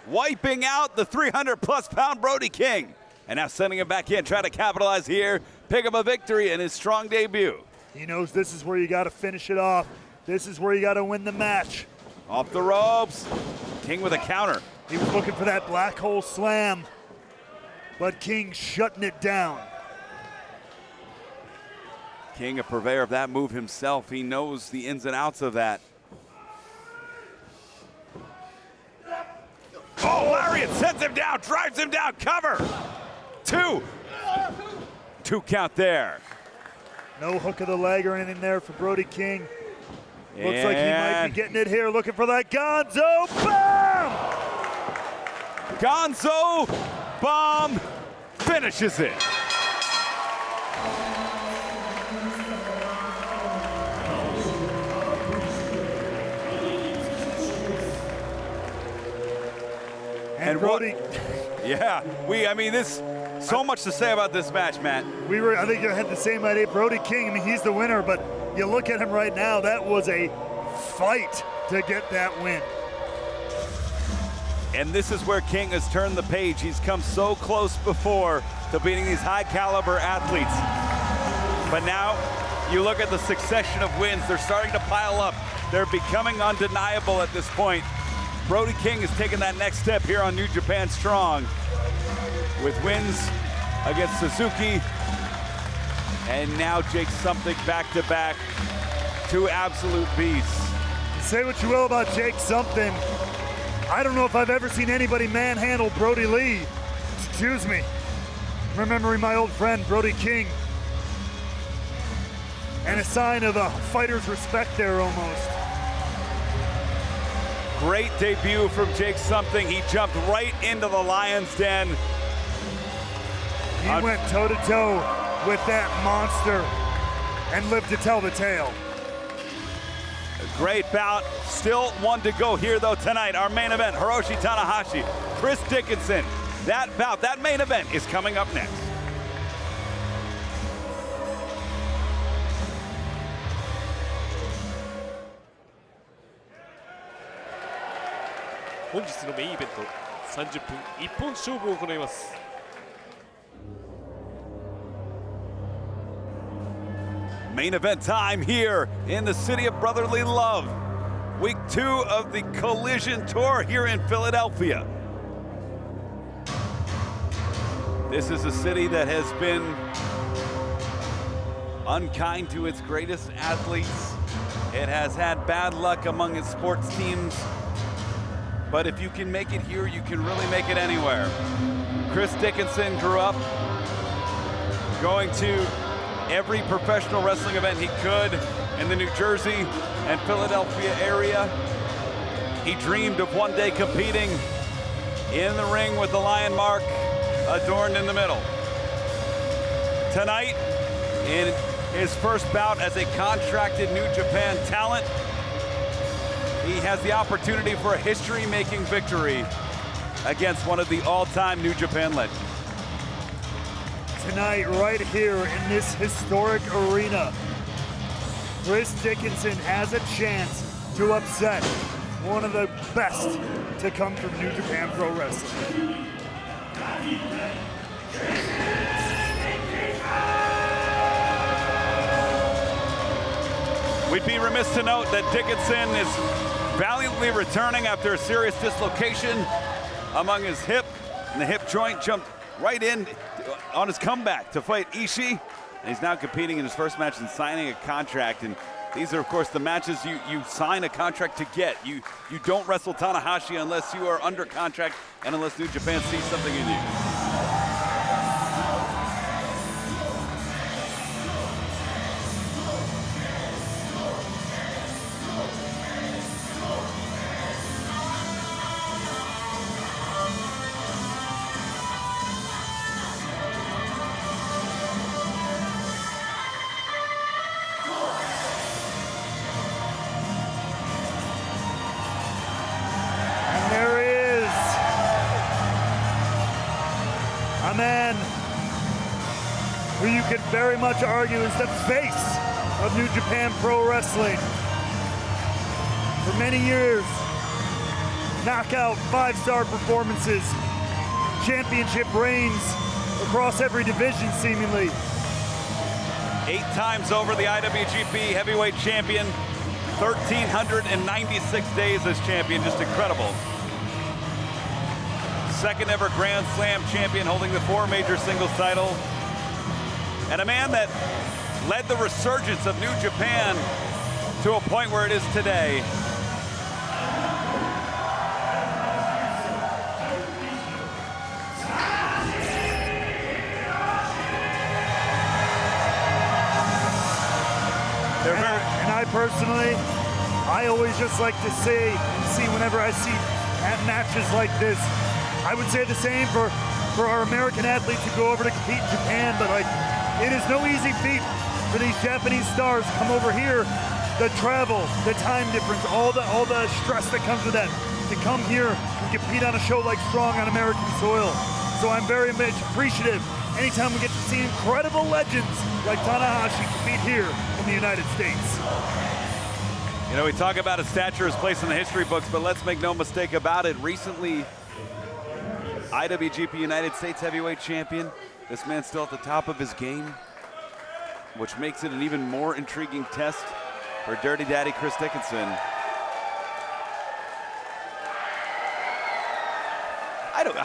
Wiping out the 300-plus pound Brody King. And now sending him back in, trying to capitalize here, pick up a victory in his Strong debut. He knows this is where you got to finish it off. This is where you got to win the match. Off the ropes. King with a counter. He was looking for that black hole slam, but King shutting it down. King, a purveyor of that move himself. He knows the ins and outs of that. Oh, Lariat sends him down, drives him down, cover. 2. 2 count there. No hook of the leg or anything there for Brody King. Looks like he might be getting it here, looking for that Gonzo bomb! Gonzo bomb finishes it. And Brody. Yeah, I mean, so much to say about this match, Matt. I think you had the same idea. Brody King, I mean, he's the winner, but you look at him right now, that was a fight to get that win. And this is where King has turned the page. He's come so close before to beating these high caliber athletes. But now you look at the succession of wins. They're starting to pile up. They're becoming undeniable at this point. Brody King has taken that next step here on New Japan Strong with wins against Suzuki and now Jake Something back-to-back. Two absolute beasts. Say what you will about Jake Something. I don't know if I've ever seen anybody manhandle Brody Lee. Excuse me. Remembering my old friend Brody King. And a sign of a fighter's respect there almost. Great debut from Jake Something. He jumped right into the lion's den. He went toe-to-toe with that monster and lived to tell the tale. A great bout. Still one to go here, though, tonight. Our main event, Hiroshi Tanahashi, Chris Dickinson. That bout, that main event is coming up next. Main event time here in the city of brotherly love. Week 2 of the Collision Tour here in Philadelphia. This is a city that has been unkind to its greatest athletes. It has had bad luck among its sports teams. But if you can make it here, you can really make it anywhere. Chris Dickinson grew up going to every professional wrestling event he could in the New Jersey and Philadelphia area. He dreamed of one day competing in the ring with the lion mark adorned in the middle. Tonight, in his first bout as a contracted New Japan talent, he has the opportunity for a history-making victory against one of the all-time New Japan legends. Tonight, right here in this historic arena, Chris Dickinson has a chance to upset one of the best to come from New Japan Pro Wrestling. We'd be remiss to note that Dickinson is valiantly returning after a serious dislocation among his hip, and the hip joint jumped right in on his comeback to fight Ishii. And he's now competing in his first match and signing a contract. And these are, of course, the matches you sign a contract to get. You don't wrestle Tanahashi unless you are under contract and unless New Japan sees something in you. A man who you could very much argue is the face of New Japan Pro Wrestling. For many years, knockout 5-star performances, championship reigns across every division seemingly. 8 times over the IWGP Heavyweight Champion, 1,396 days as champion, just incredible. Second ever Grand Slam champion, holding the 4 major singles title. And a man that led the resurgence of New Japan to a point where it is today. And I personally, I always just like to see whenever I see at matches like this, I would say the same for our American athletes who go over to compete in Japan, but like, it is no easy feat for these Japanese stars to come over here. The travel, the time difference, all the stress that comes with that, to come here and compete on a show like Strong on American soil. So I'm very much appreciative anytime we get to see incredible legends like Tanahashi compete here in the United States. You know, we talk about his stature, his place in the history books, but let's make no mistake about it. Recently, IWGP United States Heavyweight Champion. This man's still at the top of his game, which makes it an even more intriguing test for Dirty Daddy Chris Dickinson.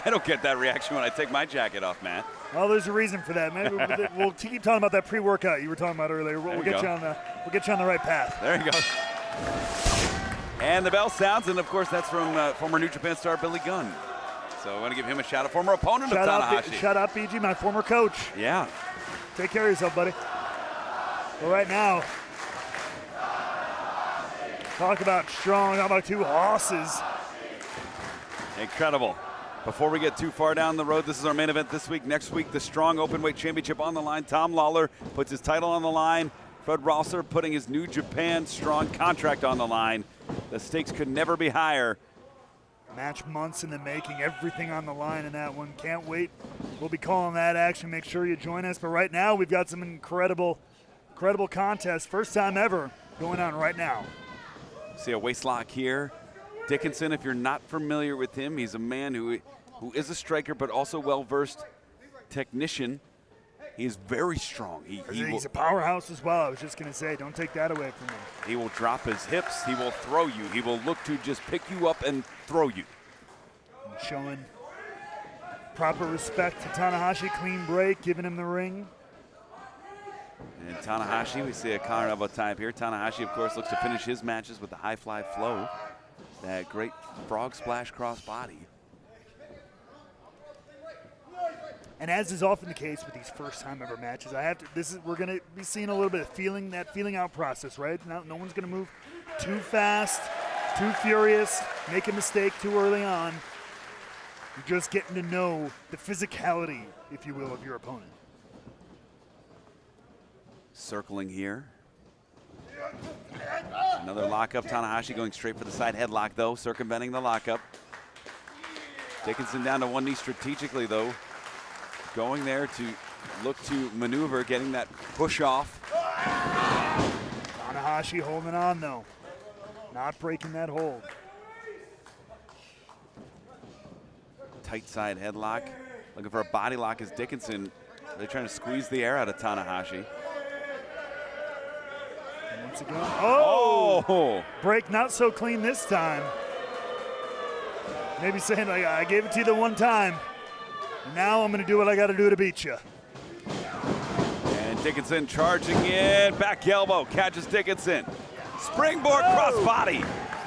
I don't get that reaction when I take my jacket off, man. Well, there's a reason for that, man. We'll keep talking about that pre-workout you were talking about earlier. We'll get you on the right path. There you go. And the bell sounds, and of course that's from former New Japan star Billy Gunn. So I want to give him a shout out, former opponent of Tanahashi. Shout out BG, my former coach. Yeah. Take care of yourself, buddy. But right now, talk about Strong, how about two horses. Incredible. Before we get too far down the road, this is our main event this week. Next week, the Strong Openweight Championship on the line. Tom Lawler puts his title on the line. Fred Rosser putting his New Japan Strong contract on the line. The stakes could never be higher. Match months in the making, everything on the line in that one. Can't wait. We'll be calling that action. Make sure you join us. But right now, we've got some incredible contests. First time ever going on right now. See a waist lock here. Dickinson, if you're not familiar with him, he's a man who is a striker but also well-versed technician. He's very strong. He's a powerhouse as well. I was just going to say, don't take that away from him. He will drop his hips. He will throw you. He will look to just pick you up and throw you. Showing proper respect to Tanahashi. Clean break, giving him the ring. And Tanahashi, we see a Carnival type here. Tanahashi, of course, looks to finish his matches with the high fly flow. That great frog splash cross body. And as is often the case with these first-time ever matches, we're going to be seeing a little bit of feeling out process, right? No one's going to move too fast, too furious, make a mistake too early on. You're just getting to know the physicality, if you will, of your opponent. Circling here. Another lockup. Tanahashi going straight for the side headlock, though, circumventing the lockup. Dickinson down to one knee strategically, though. Going there to look to maneuver, getting that push off. Tanahashi holding on, though. Not breaking that hold. Tight side headlock. Looking for a body lock as Dickinson. They're trying to squeeze the air out of Tanahashi. Once again. Oh! Break not so clean this time. Maybe saying, like, I gave it to you the one time. Now I'm going to do what I got to do to beat you. And Dickinson charging in. Back elbow. Catches Dickinson. Springboard crossbody.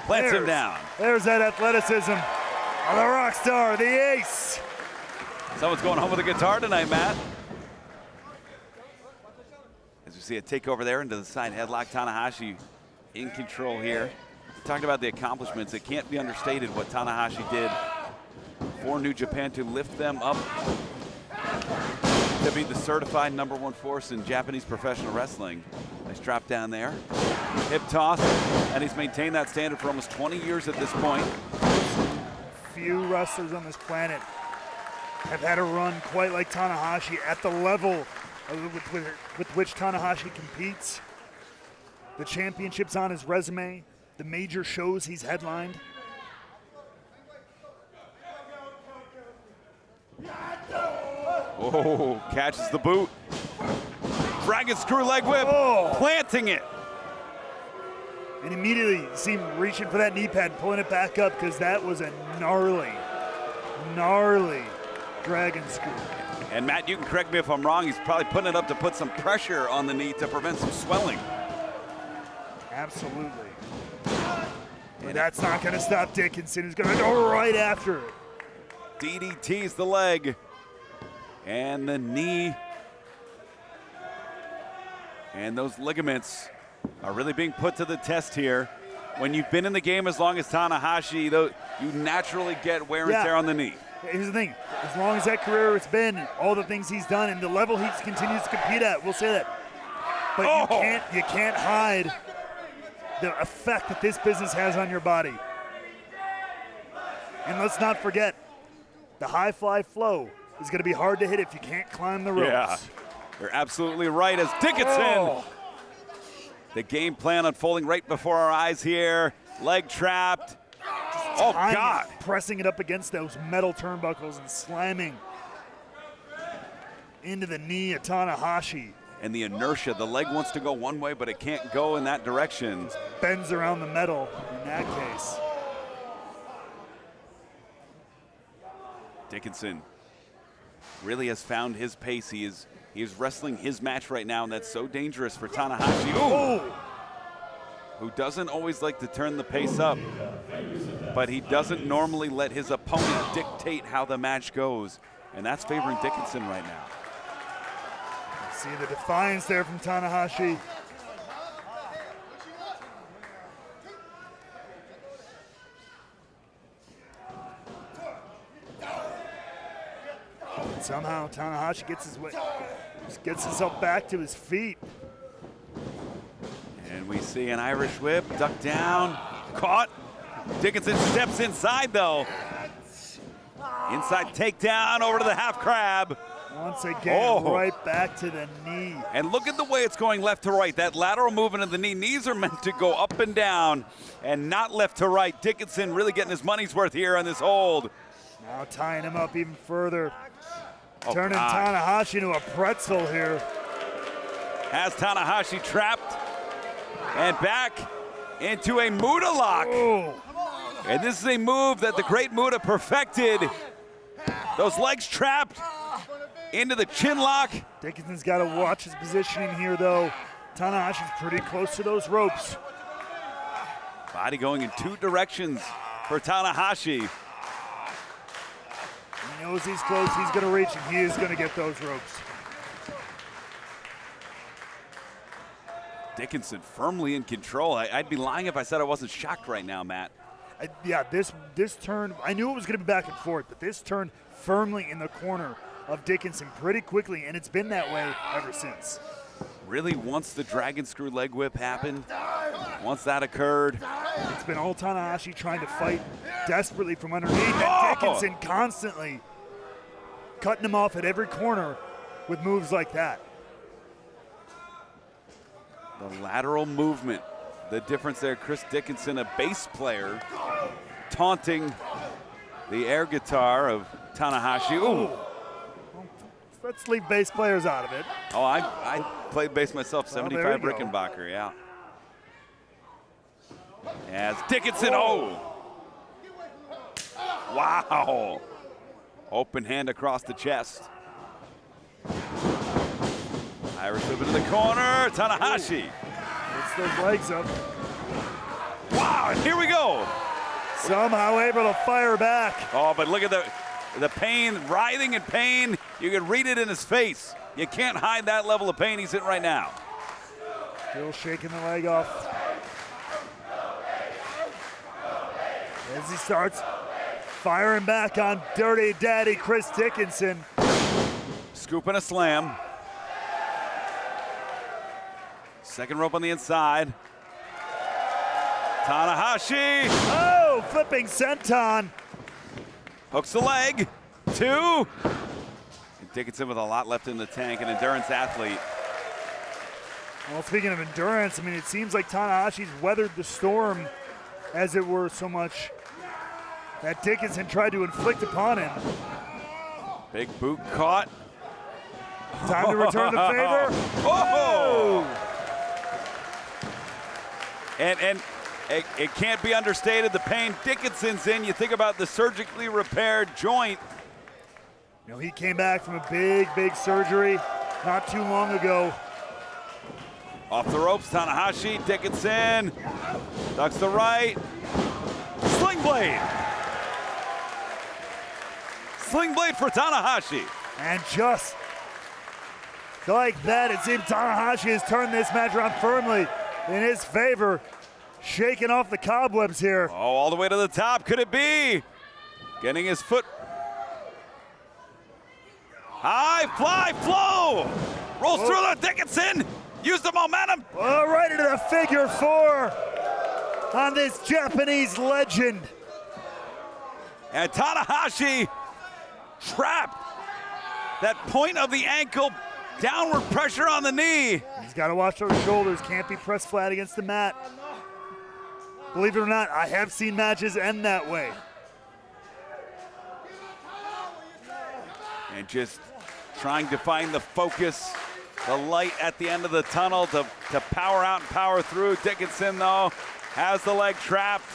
Plants him down. There's that athleticism of the rock star, the ace. Someone's going home with a guitar tonight, Matt. As we see a takeover there into the side headlock. Tanahashi in control here. Talking about the accomplishments, it can't be understated what Tanahashi did for New Japan to lift them up to be the certified #1 force in Japanese professional wrestling. Nice drop down there. Hip toss, and he's maintained that standard for almost 20 years at this point. Few wrestlers on this planet have had a run quite like Tanahashi at the level with which Tanahashi competes. The championships on his resume, the major shows he's headlined. Oh, catches the boot. Dragon screw leg whip, planting it. And immediately you see him reaching for that knee pad, pulling it back up, because that was a gnarly dragon screw. And Matt, you can correct me if I'm wrong, he's probably putting it up to put some pressure on the knee to prevent some swelling. Absolutely. But that's not going to stop Dickinson, who's going to go right after it. DDT's the leg. And the knee. And those ligaments are really being put to the test here. When you've been in the game as long as Tanahashi, you naturally get wear and tear on the knee. Here's the thing, as long as that career has been, all the things he's done and the level he continues to compete at, we'll say that. But you can't hide the effect that this business has on your body. And let's not forget, the high fly flow is going to be hard to hit if you can't climb the ropes. Yeah, you're absolutely right. As Dickinson, the game plan unfolding right before our eyes here. Leg trapped. Oh, God. Pressing it up against those metal turnbuckles and slamming into the knee of Tanahashi. And the inertia, the leg wants to go one way, but it can't go in that direction. Bends around the metal in that case. Dickinson really has found his pace. He is wrestling his match right now, and that's so dangerous for Tanahashi. Ooh! Who doesn't always like to turn the pace up, but he doesn't normally let his opponent dictate how the match goes, and that's favoring Dickinson right now. See the defiance there from Tanahashi. And somehow Tanahashi gets himself back to his feet. And we see an Irish whip, ducked down, caught. Dickinson steps inside though. Inside takedown over to the half crab. Once again, right back to the knee. And look at the way it's going left to right. That lateral movement of the knee. Knees are meant to go up and down and not left to right. Dickinson really getting his money's worth here on this hold. Now tying him up even further. Turning Tanahashi into a pretzel here. Has Tanahashi trapped and back into a Muda lock. Ooh. And this is a move that the great Muda perfected. Those legs trapped into the chin lock. Dickinson's got to watch his positioning here, though. Tanahashi's pretty close to those ropes. Body going in two directions for Tanahashi. He knows he's close, he's going to reach, and he is going to get those ropes. Dickinson firmly in control. I'd be lying if I said I wasn't shocked right now, Matt. Yeah, this turn, I knew it was going to be back and forth, but this turned firmly in the corner of Dickinson pretty quickly, and it's been that way ever since. Really, once the dragon screw leg whip happened, once that occurred, it's been all Tanahashi trying to fight desperately from underneath, and Dickinson constantly cutting him off at every corner with moves like that. The lateral movement, the difference there. Chris Dickinson, a bass player, taunting the air guitar of Tanahashi. Ooh. Let's leave bass players out of it. Oh, I played bass myself, 75 Rickenbacker, yeah. As Dickinson, wow. Open hand across the chest. Irish whip into the corner, Tanahashi. Gets those legs up. Wow, and here we go. Somehow able to fire back. Oh, but look at the pain, writhing in pain. You can read it in his face. You can't hide that level of pain he's in right now. Still shaking the leg off. As he starts firing back on Dirty Daddy Chris Dickinson. Scoop and a slam. Second rope on the inside. Tanahashi. Oh, flipping senton. Hooks the leg. Two. And Dickinson with a lot left in the tank, an endurance athlete. Well, speaking of endurance, I mean, it seems like Tanahashi's weathered the storm, as it were, so much that Dickinson tried to inflict upon him. Big boot caught. Time to return the favor. Oh! And it can't be understated, the pain Dickinson's in. You think about the surgically repaired joint. You know, he came back from a big surgery not too long ago. Off the ropes, Tanahashi, Dickinson, ducks the right. Sling blade. Sling blade for Tanahashi. And just like that, it seems Tanahashi has turned this match around firmly in his favor, shaking off the cobwebs here. Oh, all the way to the top, could it be? Getting his foot High fly flow. Rolls through the Dickinson. Use the momentum. Oh, right into the figure four on this Japanese legend. And Tanahashi trapped. That point of the ankle, downward pressure on the knee. He's got to watch those shoulders. Can't be pressed flat against the mat. Believe it or not, I have seen matches end that way. And just trying to find the focus, the light at the end of the tunnel to power out and power through. Dickinson, though, has the leg trapped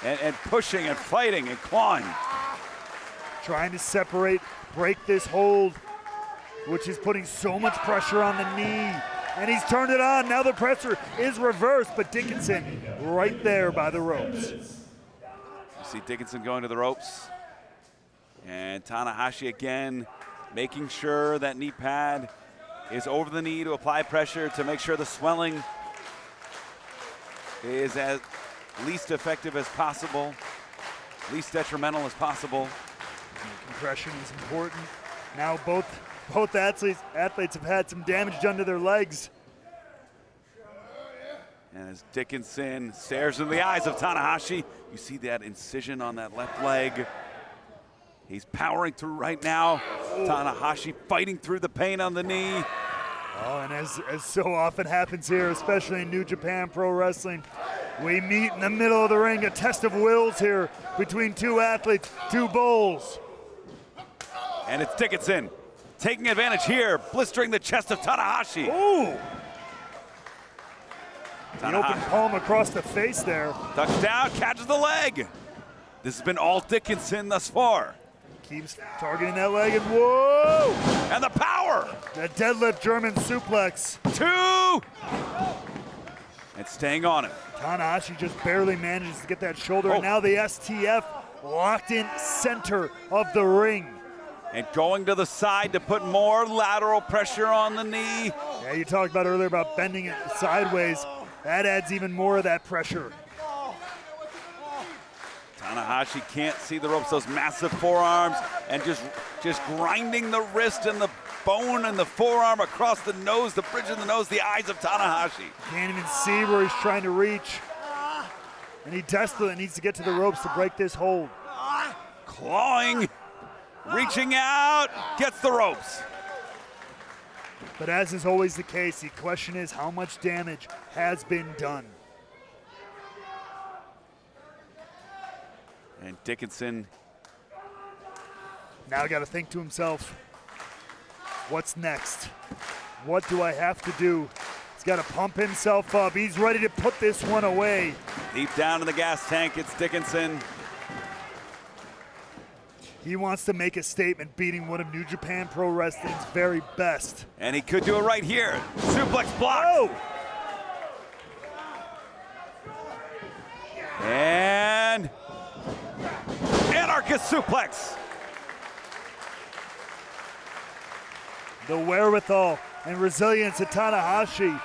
and pushing and fighting and clawing. Trying to separate, break this hold, which is putting so much pressure on the knee. And he's turned it on. Now the pressure is reversed, but Dickinson right there by the ropes. You see Dickinson going to the ropes. And Tanahashi again making sure that knee pad is over the knee to apply pressure to make sure the swelling is as least effective as possible, least detrimental as possible. Compression is important. Now both athletes have had some damage done to their legs. And as Dickinson stares in the eyes of Tanahashi, you see that incision on that left leg. He's powering through right now. Tanahashi fighting through the pain on the knee. Oh, and as so often happens here, especially in New Japan Pro Wrestling, we meet in the middle of the ring, a test of wills here between two athletes, two bulls. And it's Dickinson taking advantage here, blistering the chest of Tanahashi. Ooh! The open palm across the face there. Touchdown, catches the leg. This has been all Dickinson thus far. Keeps targeting that leg, and whoa! And the power. The deadlift German suplex. 2. And staying on it. Tanahashi just barely manages to get that shoulder, and now the STF locked in center of the ring. And going to the side to put more lateral pressure on the knee. Yeah, you talked about earlier about bending it sideways. That adds even more of that pressure. Tanahashi can't see the ropes, those massive forearms, and just grinding the wrist and the bone and the forearm across the nose, the bridge of the nose, the eyes of Tanahashi. Can't even see where he's trying to reach. And he desperately needs to get to the ropes to break this hold. Clawing, reaching out, gets the ropes. But as is always the case, the question is how much damage has been done. And Dickinson now got to think to himself, what's next? What do I have to do? He's got to pump himself up. He's ready to put this one away. Deep down in the gas tank, it's Dickinson. He wants to make a statement, beating one of New Japan Pro Wrestling's very best. And he could do it right here. Suplex blocked. Oh! And anarchist suplex. The wherewithal and resilience of Tanahashi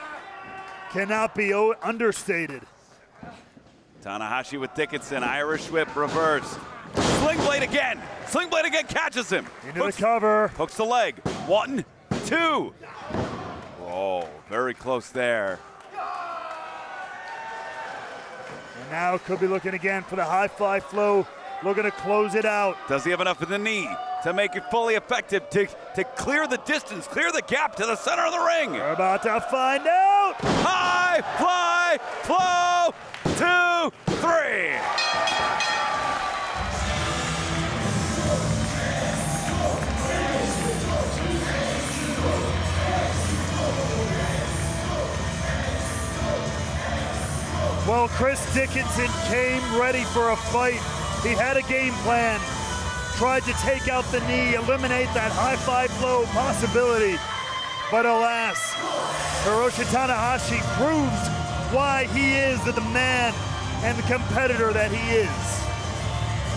cannot be understated. Tanahashi with Dickinson, Irish whip reversed. Sling blade again. Sling blade again catches him. Into the cover. Hooks the leg. 1, 2. Whoa, very close there. And now could be looking again for the high fly flow, looking to close it out. Does he have enough in the knee to make it fully effective to clear the distance, clear the gap to the center of the ring? We're about to find out. High fly flow. 2, 3. Well, Chris Dickinson came ready for a fight. He had a game plan, tried to take out the knee, eliminate that high fly flow possibility. But alas, Hiroshi Tanahashi proves why he is the man and the competitor that he is.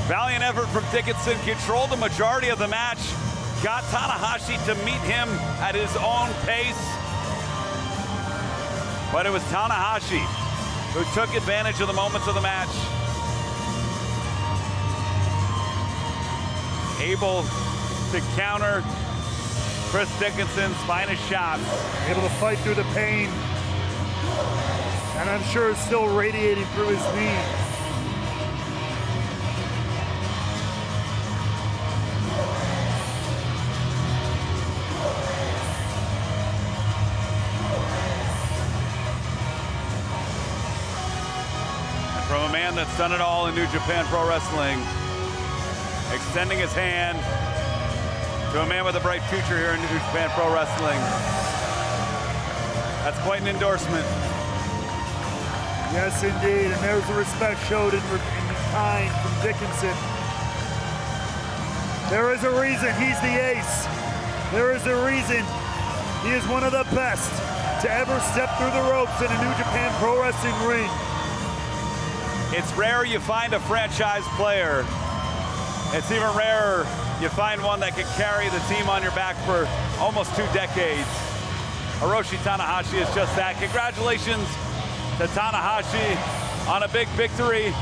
Valiant effort from Dickinson, controlled the majority of the match, got Tanahashi to meet him at his own pace. But it was Tanahashi who took advantage of the moments of the match. Able to counter Chris Dickinson's finest shots. Able to fight through the pain. And I'm sure it's still radiating through his knee. From a man that's done it all in New Japan Pro Wrestling, extending his hand to a man with a bright future here in New Japan Pro Wrestling. That's quite an endorsement. Yes, indeed, and there's the respect showed in kind from Dickinson. There is a reason he's the ace. There is a reason he is one of the best to ever step through the ropes in a New Japan Pro Wrestling ring. It's rare you find a franchise player. It's even rarer you find one that can carry the team on your back for almost 2 decades. Hiroshi Tanahashi is just that. Congratulations to Tanahashi on a big victory.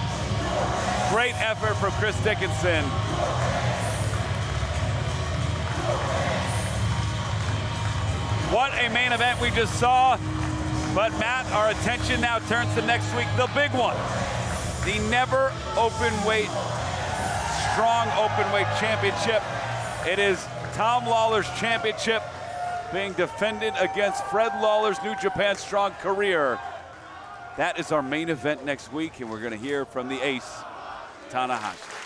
Great effort from Chris Dickinson. What a main event we just saw. But Matt, our attention now turns to next week, the big one. The never open weight, strong open weight championship. It is Tom Lawler's championship being defended against Fred Lawler's New Japan Strong career. That is our main event next week, and we're going to hear from the ace, Tanahashi.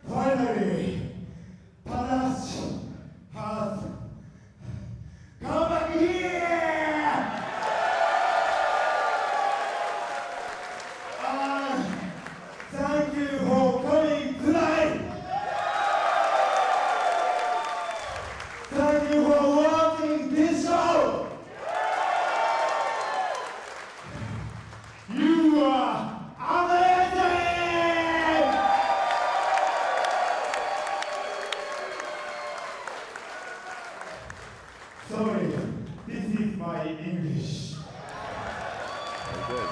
Finally, Tanahashi has come back here! Thank you for coming tonight! Thank you for watching this show! You are amazing! Sorry, this is my English. Very good.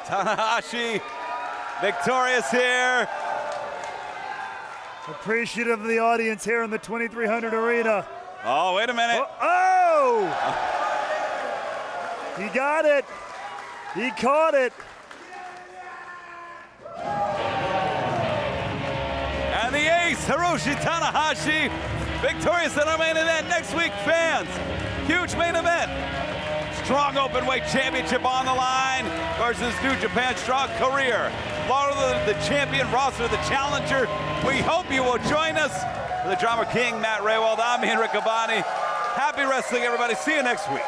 Tanahashi victorious here. Appreciative of the audience here in the 2300 arena. Oh, wait a minute. Oh! He got it. He caught it. And the ace, Hiroshi Tanahashi, victorious in our main event next week, fans. Huge main event. Strong open weight championship on the line versus New Japan Strong career. Lawler the champion, Rosser the challenger. We hope you will join us. For the Drama King, Matt Raywald, I'm Ian Riccaboni. Happy wrestling, everybody. See you next week.